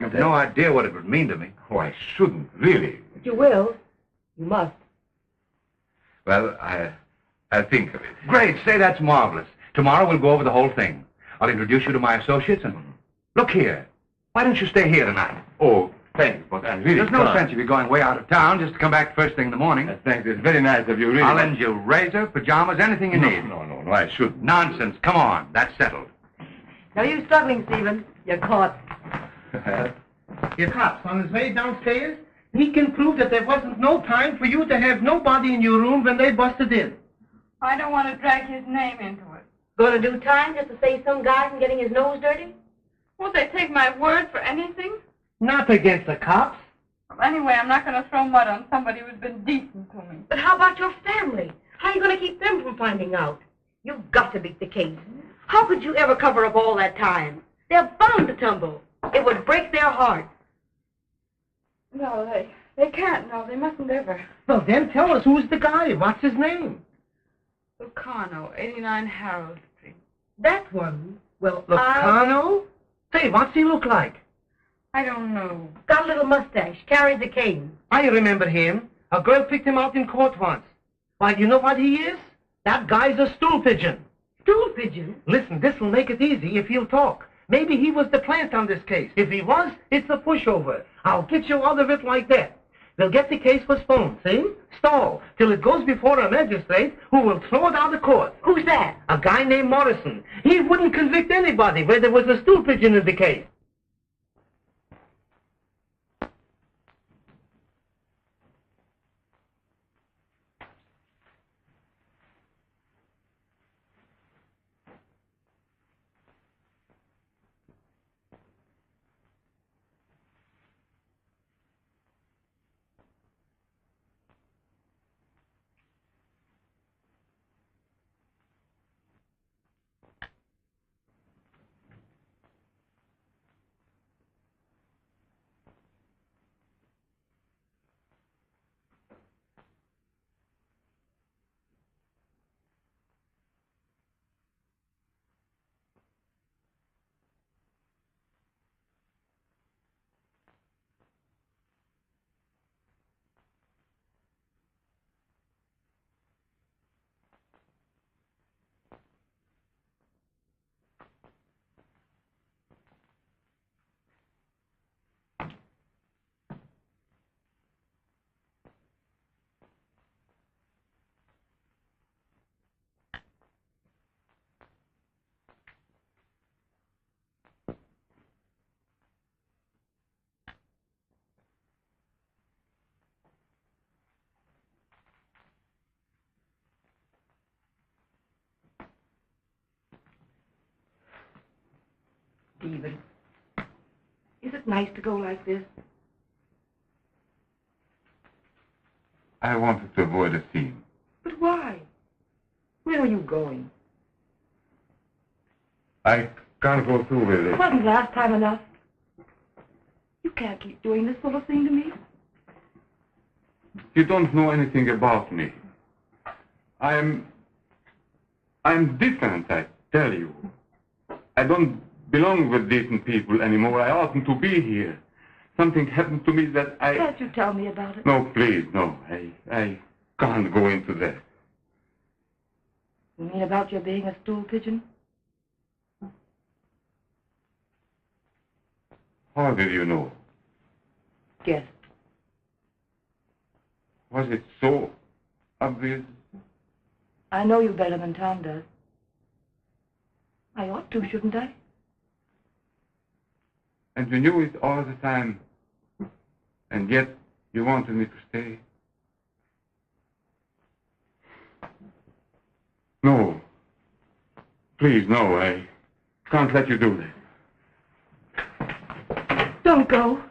[SPEAKER 10] You've no idea what it would mean to me.
[SPEAKER 2] Oh, I shouldn't, really.
[SPEAKER 12] But you will. You must.
[SPEAKER 2] Well, I'll think of it.
[SPEAKER 10] Great. Say that's marvelous. Tomorrow we'll go over the whole thing. I'll introduce you to my associates and... Look here. Why don't you stay here tonight?
[SPEAKER 2] Oh, thanks, but I really
[SPEAKER 10] There's no
[SPEAKER 2] can't.
[SPEAKER 10] sense if you're going way out of town just to come back first thing in the morning.
[SPEAKER 2] Thanks. It's very nice of you, really.
[SPEAKER 10] I'll lend you razor, pajamas, anything you need.
[SPEAKER 2] No, I shouldn't.
[SPEAKER 10] Nonsense. Come on. That's settled.
[SPEAKER 12] No use struggling, Stephen. You're caught.
[SPEAKER 7] Your cops on his way downstairs, he can prove that there wasn't no time for you to have nobody in your room when they busted in.
[SPEAKER 11] I don't want to drag his name into it.
[SPEAKER 12] Gonna do time just to save some guy from getting his nose dirty?
[SPEAKER 11] Won't they take my word for anything?
[SPEAKER 7] Not against the cops.
[SPEAKER 11] Well, anyway, I'm not going to throw mud on somebody who's been decent to me.
[SPEAKER 12] But how about your family? How are you going to keep them from finding out? You've got to beat the case. How could you ever cover up all that time? They're bound to tumble. It would break their hearts.
[SPEAKER 11] No, they can't. No, they mustn't ever.
[SPEAKER 7] Well, then tell us who's the guy. What's his name?
[SPEAKER 11] Lucano, 89 Harold Street.
[SPEAKER 12] That one? Well,
[SPEAKER 7] Lucano? Say, what's he look like?
[SPEAKER 11] I don't know.
[SPEAKER 12] Got a little mustache, carries a cane.
[SPEAKER 7] I remember him. A girl picked him out in court once. Why, you know what he is? That guy's a stool pigeon.
[SPEAKER 12] Stool pigeon?
[SPEAKER 7] Listen, this will make it easy if he'll talk. Maybe he was the plant on this case. If he was, it's a pushover. I'll get you out of it like that. We'll get the case postponed, see? Stall till it goes before a magistrate who will throw it out of court.
[SPEAKER 12] Who's that?
[SPEAKER 7] A guy named Morrison. He wouldn't convict anybody where there was a stool pigeon in the case.
[SPEAKER 12] Stephen. Is it nice to go like this?
[SPEAKER 2] I wanted to avoid a scene.
[SPEAKER 12] But why? Where are you going?
[SPEAKER 2] I can't go through with it.
[SPEAKER 12] Wasn't last time enough? You can't keep doing this sort of thing to me.
[SPEAKER 2] You don't know anything about me. I'm different, I tell you. I don't belong with decent people anymore. I oughtn't to be here. Something happened to me that I...
[SPEAKER 12] Can't you tell me about it?
[SPEAKER 2] No, please, no. I can't go into that.
[SPEAKER 12] You mean about your being a stool pigeon?
[SPEAKER 2] How did you know?
[SPEAKER 12] Guess.
[SPEAKER 2] Was it so obvious?
[SPEAKER 12] I know you better than Tom does. I ought to, shouldn't I?
[SPEAKER 2] And you knew it all the time. And yet you wanted me to stay. No. Please, no. I can't let you do that.
[SPEAKER 12] Don't go.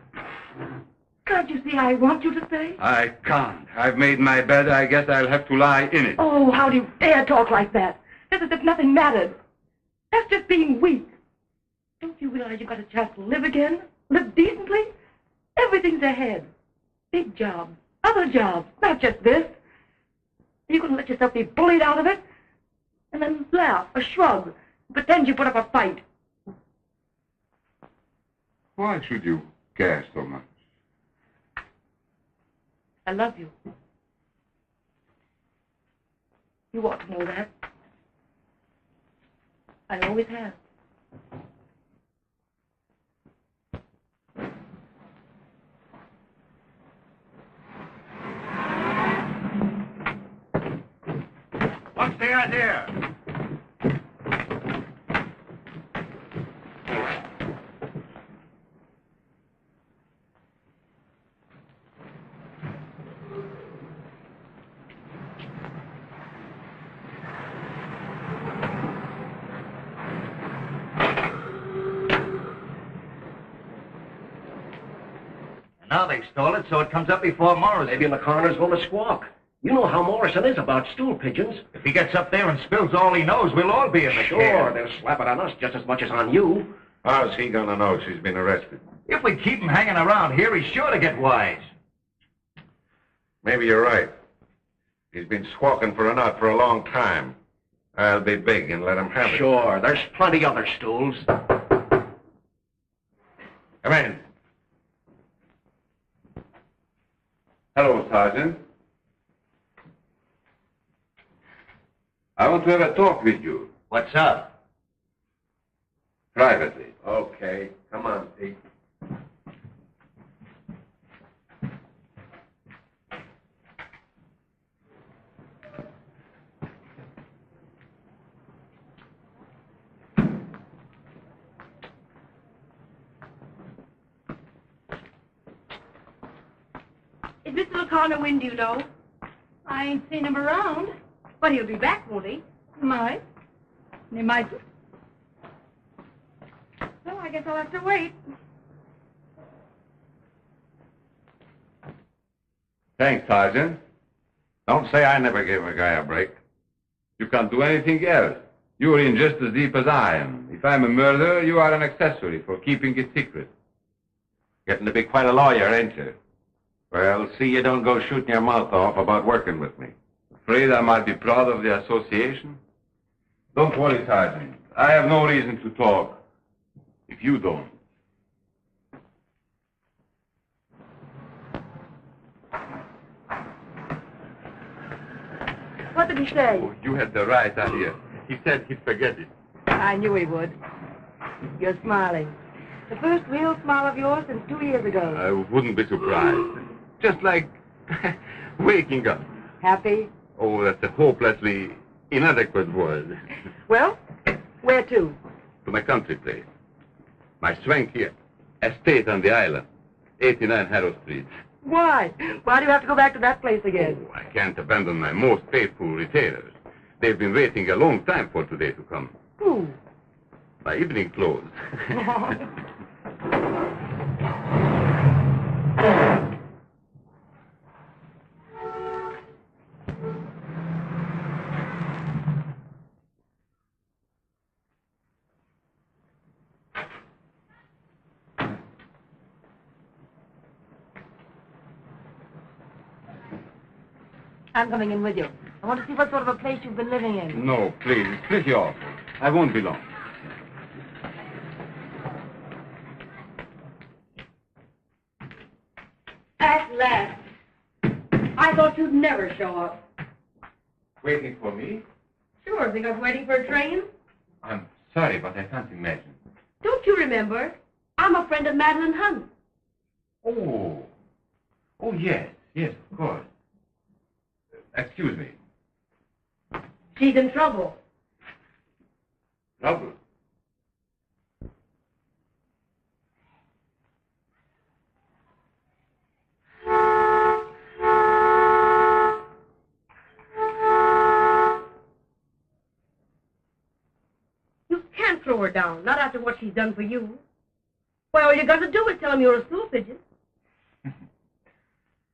[SPEAKER 12] Can't you see I want you to stay?
[SPEAKER 2] I can't. I've made my bed. I guess I'll have to lie in it.
[SPEAKER 12] Oh, how do you dare talk like that? Just as if nothing mattered. That's just being weak. Don't you realize you've got a chance to live again? Live decently? Everything's ahead. Big jobs, other jobs, not just this. Are you going to let yourself be bullied out of it? And then laugh or shrug, pretend you put up a fight.
[SPEAKER 2] Why should you care so much?
[SPEAKER 12] I love you. You ought to know that. I always have.
[SPEAKER 1] What's the idea?
[SPEAKER 8] Now they stole it, so it comes up before Morrison. Maybe the coroner's going to squawk. You know how Morrison is about stool pigeons. If he gets up there and spills all he knows, we'll all be in the Sure, they'll slap it on us just as much as on you.
[SPEAKER 6] How's he gonna know she's been arrested?
[SPEAKER 8] If we keep him hanging around here, he's sure to get wise.
[SPEAKER 6] Maybe you're right. He's been squawking for a nut for a long time. I'll be big and let him have it.
[SPEAKER 8] Sure, there's plenty other stools.
[SPEAKER 6] Come in.
[SPEAKER 2] Hello, Sergeant. I want to have a talk with you.
[SPEAKER 8] What's up?
[SPEAKER 2] Privately.
[SPEAKER 8] Okay, come on, Pete.
[SPEAKER 3] Is Mr. O'Connor in, do you know? I ain't seen him around. But he'll be back, won't he? Might. He might. Well, I guess I'll have to wait.
[SPEAKER 2] Thanks, Sergeant.
[SPEAKER 6] Don't say I never gave a guy a break.
[SPEAKER 2] You can't do anything else. You're in just as deep as I am. If I'm a murderer, you are an accessory for keeping it secret.
[SPEAKER 6] Getting to be quite a lawyer, ain't you? Well, see you don't go shooting your mouth off about working with me.
[SPEAKER 2] Afraid I might be proud of the association? Don't worry, Sergeant. I have no reason to talk. If you don't.
[SPEAKER 12] What did he say?
[SPEAKER 2] Oh, you had the right idea. He said he'd forget it.
[SPEAKER 12] I knew he would. You're smiling. The first real smile of yours since 2 years ago.
[SPEAKER 2] I wouldn't be surprised. Just like waking up.
[SPEAKER 12] Happy?
[SPEAKER 2] Oh, that's a hopelessly inadequate word.
[SPEAKER 12] Well, where to?
[SPEAKER 2] To my country place. My swanky estate on the island. 89 Harrow Street.
[SPEAKER 12] Why? Why do you have to go back to that place again?
[SPEAKER 2] Oh, I can't abandon my most faithful retainers. They've been waiting a long time for today to come.
[SPEAKER 12] Who?
[SPEAKER 6] My evening clothes.
[SPEAKER 12] I'm coming in with you. I want to see what sort of a place you've been living in.
[SPEAKER 1] No, please. It's pretty awful. I won't be long.
[SPEAKER 12] At last. I thought you'd never show up.
[SPEAKER 2] Waiting for me?
[SPEAKER 12] Sure, think I was waiting for a train?
[SPEAKER 2] I'm sorry, but I can't imagine.
[SPEAKER 12] Don't you remember? I'm a friend of Madeline Hunt.
[SPEAKER 2] Oh. Oh, yes. Yes, of course. Excuse me.
[SPEAKER 12] She's in trouble.
[SPEAKER 2] Trouble?
[SPEAKER 12] You can't throw her down, not after what she's done for you. Well, all you got to do is tell him you're a stool pigeon.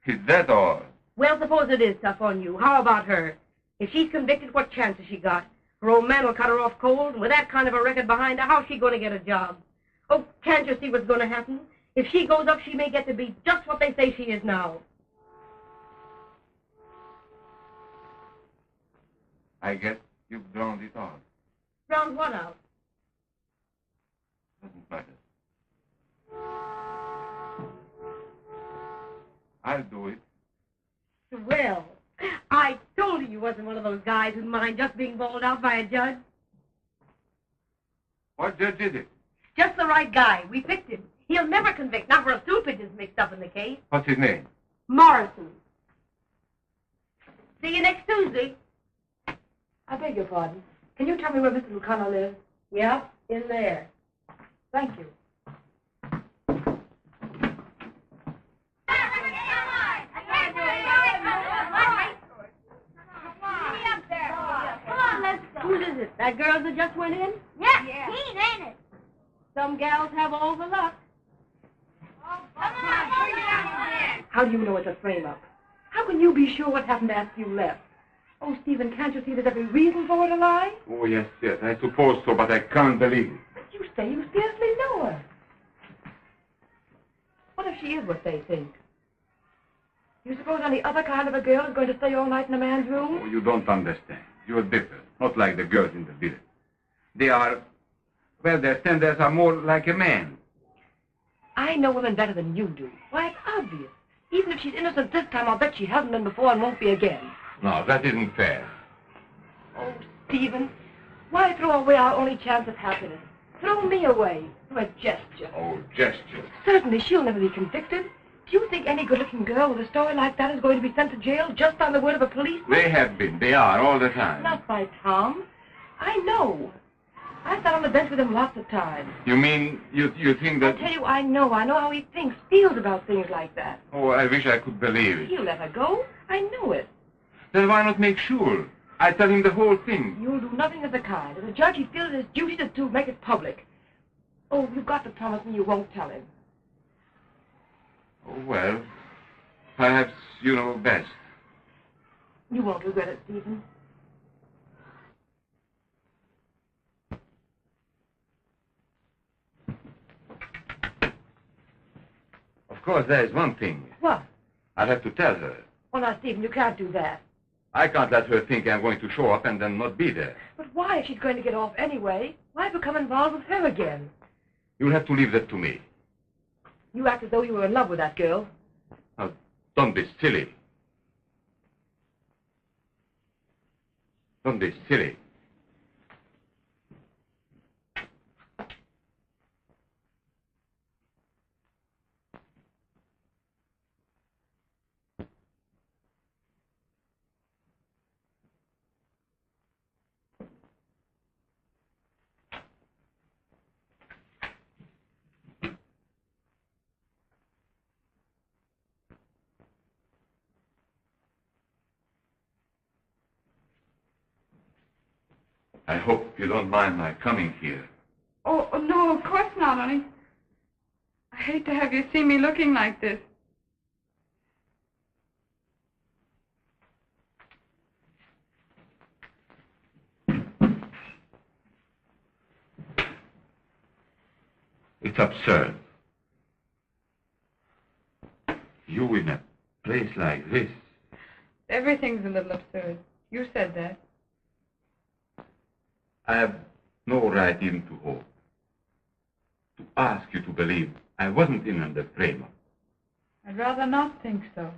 [SPEAKER 2] Is that all?
[SPEAKER 12] Well, suppose it is tough on you. How about her? If she's convicted, what chance has she got? Her old man will cut her off cold, and with that kind of a record behind her, how's she going to get a job? Oh, can't you see what's going to happen? If she goes up, she may get to be just what they say she is now.
[SPEAKER 2] I guess you've drowned it out.
[SPEAKER 12] Round what out?
[SPEAKER 2] Doesn't matter. I'll do it.
[SPEAKER 12] Well, I told you wasn't one of those guys who'd mind just being bawled out by a judge.
[SPEAKER 2] What judge did it?
[SPEAKER 12] Just the right guy. We picked him. He'll never convict, not for a stool pigeon's mixed up in the case.
[SPEAKER 2] What's his name?
[SPEAKER 12] Morrison. See you next Tuesday. I beg your pardon. Can you tell me where Mrs. O'Connor lives? Yeah, in there. Thank you. Whose is it? That girl that just went in?
[SPEAKER 3] Yeah, clean, ain't it?
[SPEAKER 12] Some gals have all the luck.
[SPEAKER 3] Come on, hurry down there.
[SPEAKER 12] How do you know it's a frame-up? How can you be sure what happened after you left? Oh, Stephen, can't you see there's every reason for her to lie?
[SPEAKER 2] Oh, yes, yes, I suppose so, but I can't believe it.
[SPEAKER 12] But you say you scarcely know her. What if she is what they think? You suppose any other kind of a girl is going to stay all night in a man's room?
[SPEAKER 1] Oh, you don't understand. You're different. Not like the girls in the village. They are, well, their standards are more like a man.
[SPEAKER 12] I know women better than you do. Why, it's obvious. Even if she's innocent this time, I'll bet she hasn't been before and won't be again.
[SPEAKER 2] No, that isn't fair.
[SPEAKER 12] Oh, Stephen, why throw away our only chance of happiness? Throw me away through a gesture.
[SPEAKER 2] Oh, gesture.
[SPEAKER 12] Certainly, she'll never be convicted. Do you think any good-looking girl with a story like that is going to be sent to jail just on the word of a policeman?
[SPEAKER 1] They have been. They are, all the time.
[SPEAKER 12] Not by Tom. I know. I've sat on the bench with him lots of times.
[SPEAKER 1] You mean, you think
[SPEAKER 12] I
[SPEAKER 1] that...
[SPEAKER 12] tell you, I know how he thinks, feels about things like that.
[SPEAKER 1] Oh, I wish I could believe it.
[SPEAKER 12] He'll let her go. I know it.
[SPEAKER 1] Then why not make sure? I tell him the whole thing.
[SPEAKER 12] You'll do nothing of the kind. As a judge, he feels it his duty to make it public. Oh, you've got to promise me you won't tell him.
[SPEAKER 1] Oh, well, perhaps you know best.
[SPEAKER 12] You won't regret it, Stephen.
[SPEAKER 1] Of course, there is one thing.
[SPEAKER 12] What?
[SPEAKER 1] I'll have to tell her.
[SPEAKER 12] Oh, now, Stephen, you can't do that.
[SPEAKER 1] I can't let her think I'm going to show up and then not be there.
[SPEAKER 12] But why, if she's going to get off anyway? Why become involved with her again?
[SPEAKER 1] You'll have to leave that to me.
[SPEAKER 12] You act as though you were in love with that girl.
[SPEAKER 1] Now, don't be silly. Don't be silly. I hope you don't mind my coming here.
[SPEAKER 11] Oh, no, of course not, honey. I hate to have you see me looking like this.
[SPEAKER 2] It's absurd. You in a place like this.
[SPEAKER 11] Everything's a little absurd. You said that.
[SPEAKER 2] I have no right even to hope. To ask you to believe I wasn't in on the frame-up.
[SPEAKER 11] I'd rather not think so.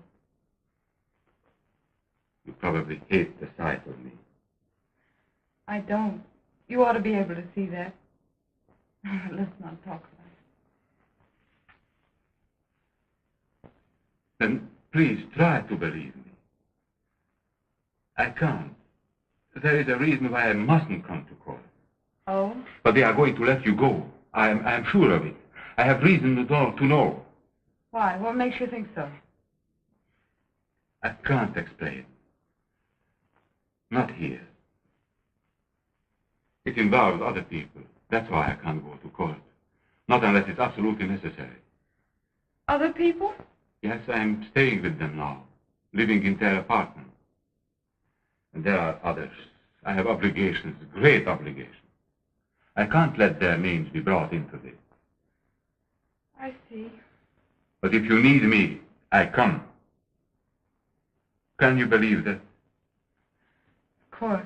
[SPEAKER 2] You probably hate the sight of me.
[SPEAKER 11] I don't. You ought to be able to see that. Let's not talk about it.
[SPEAKER 2] Then please try to believe me. I can't. There is a reason why I mustn't come to court.
[SPEAKER 11] Oh?
[SPEAKER 2] But they are going to let you go. I am sure of it. I have reason to know.
[SPEAKER 11] Why? What makes you think so?
[SPEAKER 2] I can't explain. Not here. It involves other people. That's why I can't go to court. Not unless it's absolutely necessary.
[SPEAKER 11] Other people?
[SPEAKER 2] Yes, I'm staying with them now, living in their apartment. And there are others. I have obligations, great obligations. I can't let their names be brought into this.
[SPEAKER 11] I see.
[SPEAKER 2] But if you need me, I come. Can you believe that?
[SPEAKER 11] Of course.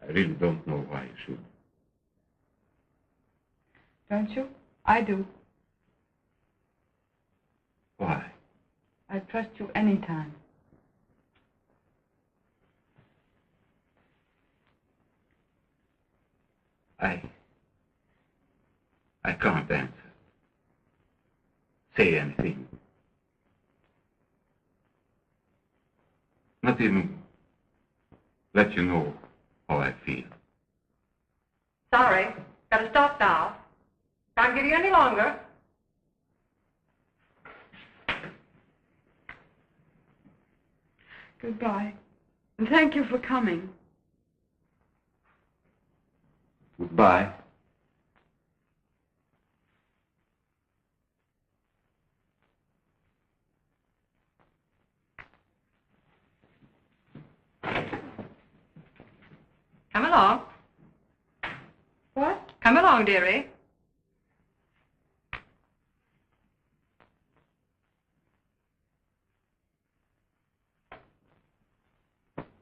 [SPEAKER 2] I really don't know why you should.
[SPEAKER 11] Don't you? I do.
[SPEAKER 2] Why?
[SPEAKER 11] I trust you any time.
[SPEAKER 2] I can't answer. Say anything. Not even let you know how I feel.
[SPEAKER 12] Sorry. Gotta stop now. Can't give you any longer.
[SPEAKER 11] Goodbye. And thank you for coming.
[SPEAKER 2] Goodbye.
[SPEAKER 12] Come along.
[SPEAKER 11] What?
[SPEAKER 12] Come along, dearie.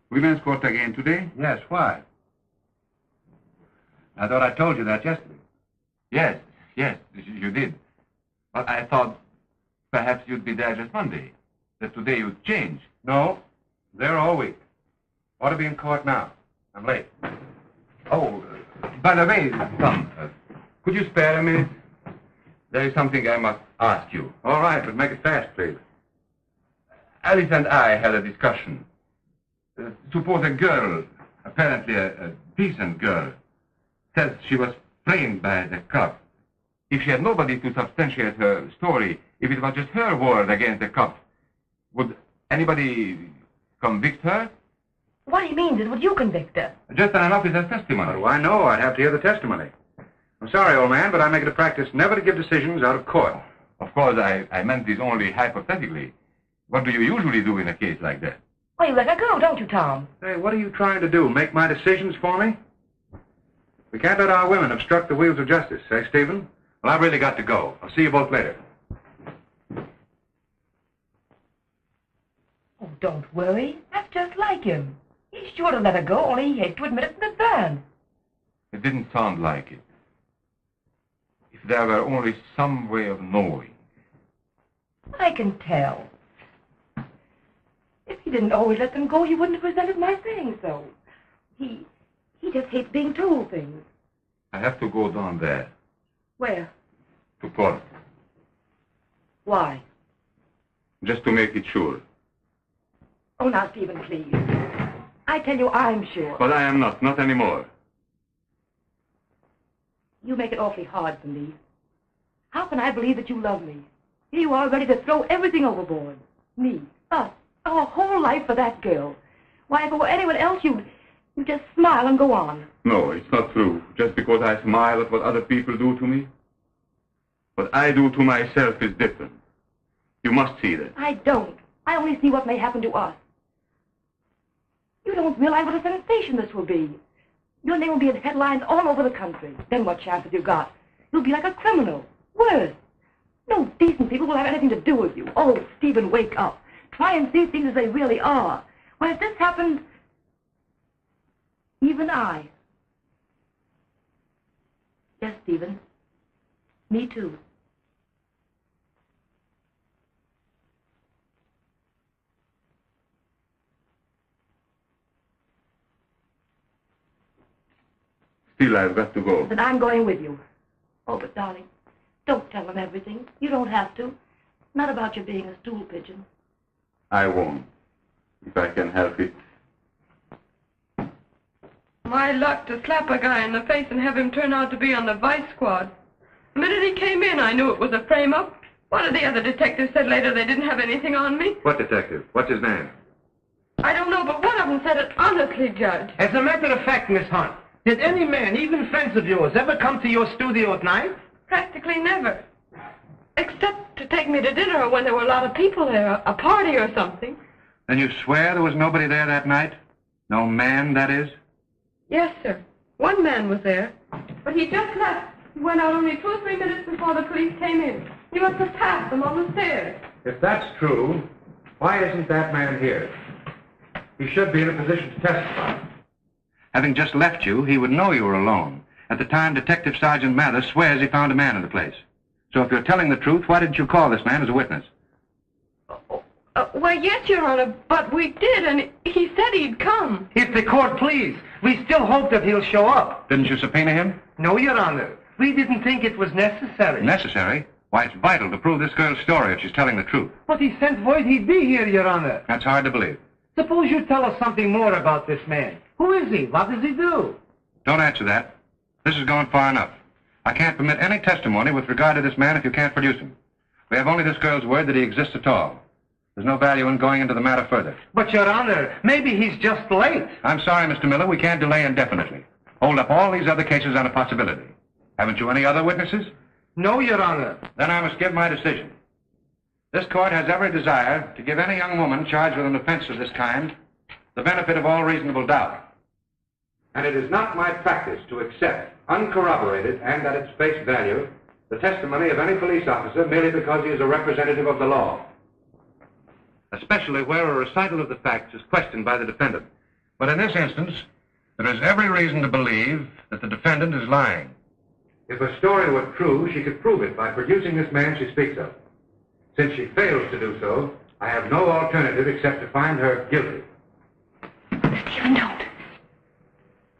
[SPEAKER 10] Women's court again today? Yes, why? I thought I told you that yesterday.
[SPEAKER 2] Yes, you did. But I thought perhaps you'd be there just Monday. That today you'd change.
[SPEAKER 10] No, they're all week. Ought to be in court now. I'm late.
[SPEAKER 2] Oh, by the way, Tom, could you spare a minute? There is something I must ask you.
[SPEAKER 10] All right, but make it fast, please.
[SPEAKER 2] Alice and I had a discussion. Suppose a girl, apparently a decent girl, says she was framed by the cop. If she had nobody to substantiate her story, if it was just her word against the cop, would anybody convict her?
[SPEAKER 12] What he means is, would you convict her?
[SPEAKER 2] Just an officer's testimony.
[SPEAKER 10] How do I know? I'd have to hear the testimony. I'm sorry, old man, but I make it a practice never to give decisions out of court.
[SPEAKER 2] Of course, I meant this only hypothetically. What do you usually do in a case like that?
[SPEAKER 12] Well, you let her go, don't you, Tom?
[SPEAKER 10] Hey, what are you trying to do? Make my decisions for me? We can't let our women obstruct the wheels of justice, eh, Stephen? Well, I've really got to go. I'll see you both later.
[SPEAKER 12] Oh, don't worry. That's just like him. He's sure to let her go, only he hates to admit it in advance.
[SPEAKER 2] It didn't sound like it. If there were only some way of knowing.
[SPEAKER 12] I can tell. If he didn't always let them go, he wouldn't have resented my saying so. He just hates being told things.
[SPEAKER 2] I have to go down there.
[SPEAKER 12] Where?
[SPEAKER 2] To court.
[SPEAKER 12] Why?
[SPEAKER 2] Just to make it sure.
[SPEAKER 12] Oh, now, Stephen, please. I tell you, I'm sure.
[SPEAKER 2] But I am not anymore.
[SPEAKER 12] You make it awfully hard for me. How can I believe that you love me? Here you are ready to throw everything overboard. Me, us, our whole life for that girl. Why, if it were anyone else, you'd You just smile and go on.
[SPEAKER 6] No, it's not true. Just because I smile at what other people do to me. What I do to myself is different. You must see that.
[SPEAKER 12] I don't. I only see what may happen to us. You don't realize what a sensation this will be. Your name will be in headlines all over the country. Then what chance have you got? You'll be like a criminal. Worse. No decent people will have anything to do with you. Oh, Stephen, wake up. Try and see things as they really are. Why, if this happened, even I. Yes, Stephen. Me too.
[SPEAKER 6] Still, I've got to go.
[SPEAKER 12] Then I'm going with you. Oh, but darling, don't tell them everything. You don't have to. Not about your being a stool pigeon.
[SPEAKER 6] I won't. If I can help it.
[SPEAKER 11] My luck to slap a guy in the face and have him turn out to be on the vice squad. The minute he came in, I knew it was a frame-up. One of the other detectives said later they didn't have anything on me.
[SPEAKER 5] What detective? What's his name?
[SPEAKER 11] I don't know, but one of them said it honestly, Judge.
[SPEAKER 7] As a matter of fact, Miss Hunt, did any man, even friends of yours, ever come to your studio at night?
[SPEAKER 11] Practically never. Except to take me to dinner when there were a lot of people there, a party or something.
[SPEAKER 5] Then you swear there was nobody there that night? No man, that is?
[SPEAKER 11] Yes, sir. One man was there, but he just left. He went out only 2 or 3 minutes before the police came in. He must have passed them on the stairs.
[SPEAKER 5] If that's true, why isn't that man here? He should be in a position to testify. Having just left you, he would know you were alone. At the time, Detective Sergeant Mather swears he found a man in the place. So if you're telling the truth, why didn't you call this man as a witness?
[SPEAKER 11] Well, yes, Your Honor, but we did, and he said he'd come.
[SPEAKER 7] If the court please, we still hope that he'll show up.
[SPEAKER 5] Didn't you subpoena him?
[SPEAKER 7] No, Your Honor. We didn't think it was necessary.
[SPEAKER 5] Necessary? Why, it's vital to prove this girl's story if she's telling the truth.
[SPEAKER 7] But he sent word he'd be here, Your Honor.
[SPEAKER 5] That's hard to believe.
[SPEAKER 7] Suppose you tell us something more about this man. Who is he? What does he do?
[SPEAKER 5] Don't answer that. This has gone far enough. I can't permit any testimony with regard to this man if you can't produce him. We have only this girl's word that he exists at all. There's no value in going into the matter further.
[SPEAKER 7] But, Your Honor, maybe he's just late.
[SPEAKER 5] I'm sorry, Mr. Miller. We can't delay indefinitely. Hold up all these other cases on a possibility. Haven't you any other witnesses?
[SPEAKER 7] No, Your Honor.
[SPEAKER 5] Then I must give my decision. This court has every desire to give any young woman charged with an offense of this kind the benefit of all reasonable doubt. And it is not my practice to accept, uncorroborated and at its face value, the testimony of any police officer merely because he is a representative of the law. Especially where a recital of the facts is questioned by the defendant. But in this instance, there is every reason to believe that the defendant is lying. If her story were true, she could prove it by producing this man she speaks of. Since she fails to do so, I have no alternative except to find her guilty.
[SPEAKER 12] Stephen, don't.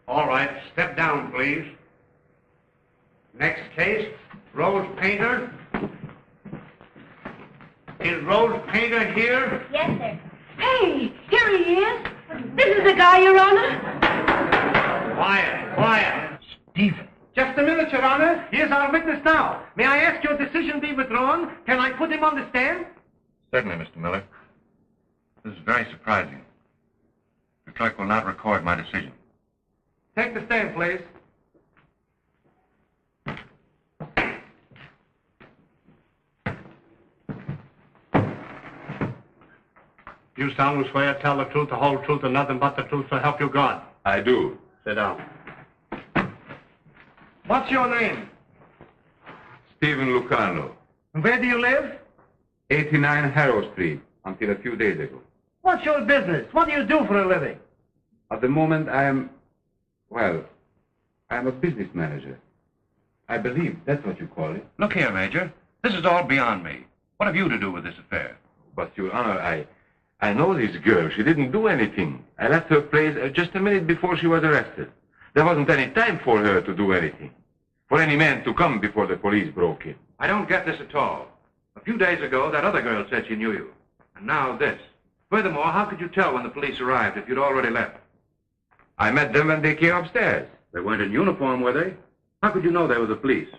[SPEAKER 5] All right, step down, please. Next case, Rose Painter. Is Rose Painter here?
[SPEAKER 3] Yes, sir.
[SPEAKER 12] Hey, here he is. This is the guy, Your Honor.
[SPEAKER 5] Quiet, quiet.
[SPEAKER 7] Stephen. Just a minute, Your Honor. Here's our witness now. May I ask your decision be withdrawn? Can I put him on the stand?
[SPEAKER 5] Certainly, Mr. Miller. This is very surprising. The clerk will not record my decision.
[SPEAKER 7] Take the stand, please.
[SPEAKER 6] You solemnly swear to tell the truth, the whole truth, and nothing but the truth, so help you God.
[SPEAKER 2] I do.
[SPEAKER 6] Sit down.
[SPEAKER 7] What's your name?
[SPEAKER 2] Stephen Lucano,
[SPEAKER 7] Where do you live?
[SPEAKER 2] 89 Harrow Street, until a few days ago.
[SPEAKER 7] What's your business? What do you do for a living?
[SPEAKER 2] At the moment, I am a business manager. I believe that's what you call it.
[SPEAKER 5] Look here, Major. This is all beyond me. What have you to do with this affair?
[SPEAKER 2] But, Your Honor, I know this girl. She didn't do anything. I left her place just a minute before she was arrested. There wasn't any time for her to do anything. For any man to come before the police broke in.
[SPEAKER 5] I don't get this at all. A few days ago, that other girl said she knew you. And now this. Furthermore, how could you tell when the police arrived if you'd already left?
[SPEAKER 2] I met them when they came upstairs.
[SPEAKER 5] They weren't in uniform, were they? How could you know they were the police?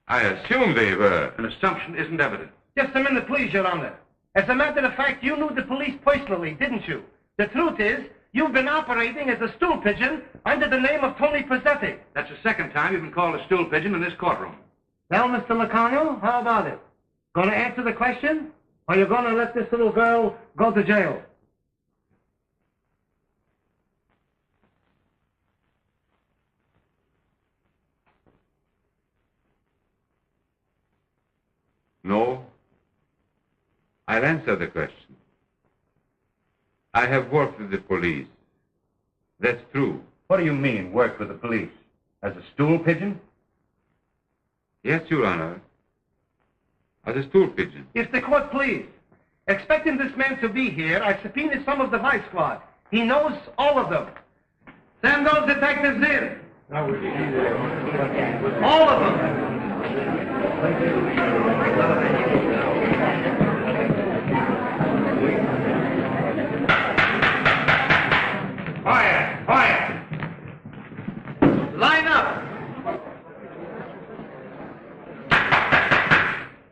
[SPEAKER 2] I assume they were.
[SPEAKER 5] An assumption isn't evidence.
[SPEAKER 7] Just a minute, please, Your Honor. As a matter of fact, you knew the police personally, didn't you? The truth is, you've been operating as a stool pigeon under the name of Tony Pizzetti.
[SPEAKER 5] That's the second time you've been called a stool pigeon in this courtroom.
[SPEAKER 7] Well, Mr. Locarno, how about it? Gonna answer the question? Or you gonna let this little girl go to jail?
[SPEAKER 2] No. I'll answer the question. I have worked with the police. That's true.
[SPEAKER 10] What do you mean, work with the police? As a stool pigeon?
[SPEAKER 2] Yes, Your Honor. As a stool pigeon.
[SPEAKER 7] If the court please. Expecting this man to be here, I subpoenaed some of the vice squad. He knows all of them. Send those detectives in. All of them.
[SPEAKER 5] Quiet! Quiet!
[SPEAKER 7] Line up.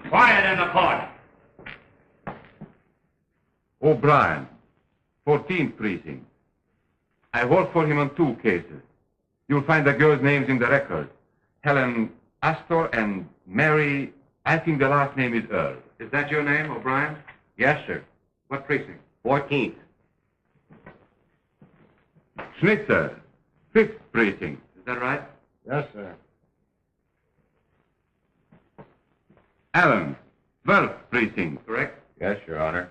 [SPEAKER 5] Quiet in the court.
[SPEAKER 2] O'Brien, 14th precinct. I worked for him on 2 cases. You'll find the girls' names in the record. Helen Astor and Mary, I think the last name is Earl.
[SPEAKER 5] Is that your name, O'Brien?
[SPEAKER 10] Yes, sir.
[SPEAKER 5] What precinct?
[SPEAKER 10] 14th.
[SPEAKER 2] Schnitzer, 5th precinct.
[SPEAKER 5] Is that right?
[SPEAKER 10] Yes, sir.
[SPEAKER 2] Allen, 12th precinct.
[SPEAKER 5] Correct?
[SPEAKER 10] Yes, Your Honor.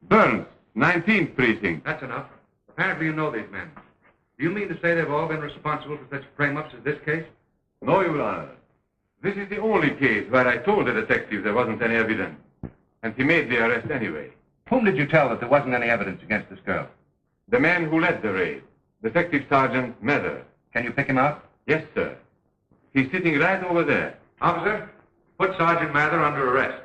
[SPEAKER 2] Burns, 19th precinct.
[SPEAKER 5] That's enough. Apparently you know these men. Do you mean to say they've all been responsible for such frame-ups as this case?
[SPEAKER 2] No, Your Honor. This is the only case where I told the detective there wasn't any evidence. And he made the arrest anyway.
[SPEAKER 10] Whom did you tell that there wasn't any evidence against this girl?
[SPEAKER 2] The man who led the raid, Detective Sergeant Mather.
[SPEAKER 10] Can you pick him out?
[SPEAKER 2] Yes, sir. He's sitting right over there.
[SPEAKER 5] Officer, put Sergeant Mather under arrest.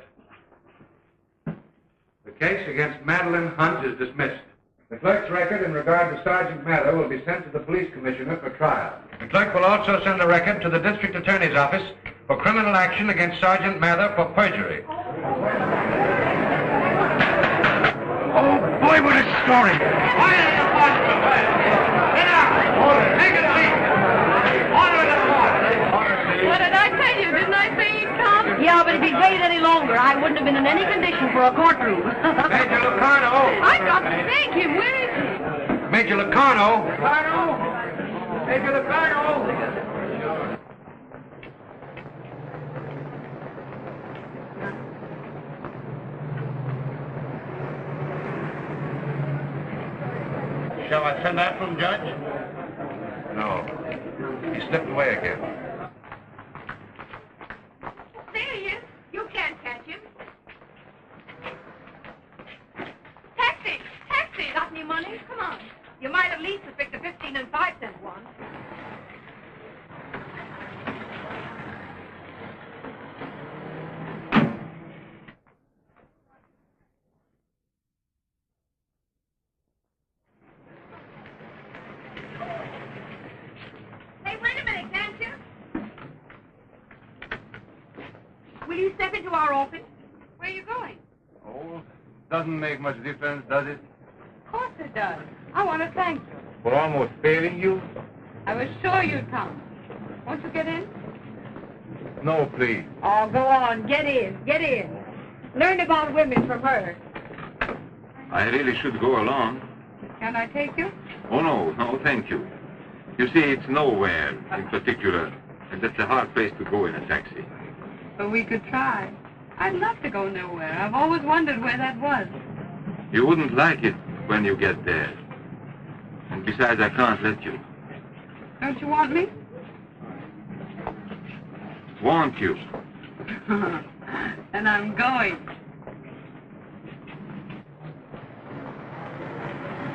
[SPEAKER 5] The case against Madeline Hunt is dismissed. The clerk's record in regard to Sergeant Mather will be sent to the police commissioner for trial. The clerk will also send the record to the district attorney's office for criminal action against Sergeant Mather for perjury. Oh, boy, what a story! Quiet in the court! Get out! Order! Take a seat! Order in the court!
[SPEAKER 12] What did I tell you? Didn't I say he'd come? Yeah, but if he'd waited any longer, I wouldn't have been in any condition for a courtroom.
[SPEAKER 5] Major Locarno!
[SPEAKER 12] I've got to thank him. Where is he?
[SPEAKER 5] Major Locarno! Locarno! Major Locarno!
[SPEAKER 8] Shall I send that from Judge?
[SPEAKER 5] No. He slipped away again.
[SPEAKER 3] There he is. You can't catch him. Taxi! Taxi! Got any money? Come on. You might at least have picked a 15 and 5 cent one. Hey, wait a minute, can't you? Will you step into our office? Where are you going?
[SPEAKER 2] Oh, doesn't make much difference, does it?
[SPEAKER 11] Of course it does. I want to thank you.
[SPEAKER 2] For almost failing you?
[SPEAKER 11] I was sure you'd come. Won't you get in?
[SPEAKER 2] No, please.
[SPEAKER 3] Oh, go on. Get in. Get in. Learn about women from her.
[SPEAKER 2] I really should go along.
[SPEAKER 11] Can I take you?
[SPEAKER 2] Oh, no, thank you. You see, it's nowhere in particular, and that's a hard place to go in a taxi.
[SPEAKER 11] But we could try. I'd love to go nowhere. I've always wondered where that was.
[SPEAKER 2] You wouldn't like it when you get there. And besides, I can't let you.
[SPEAKER 11] Don't you want me?
[SPEAKER 2] Want you?
[SPEAKER 11] And I'm going.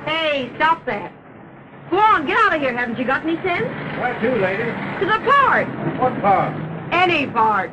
[SPEAKER 12] Hey, stop that. Go on, get out of here. Haven't you got any sense?
[SPEAKER 5] Where to, lady?
[SPEAKER 12] To the park.
[SPEAKER 5] What part?
[SPEAKER 12] Any part.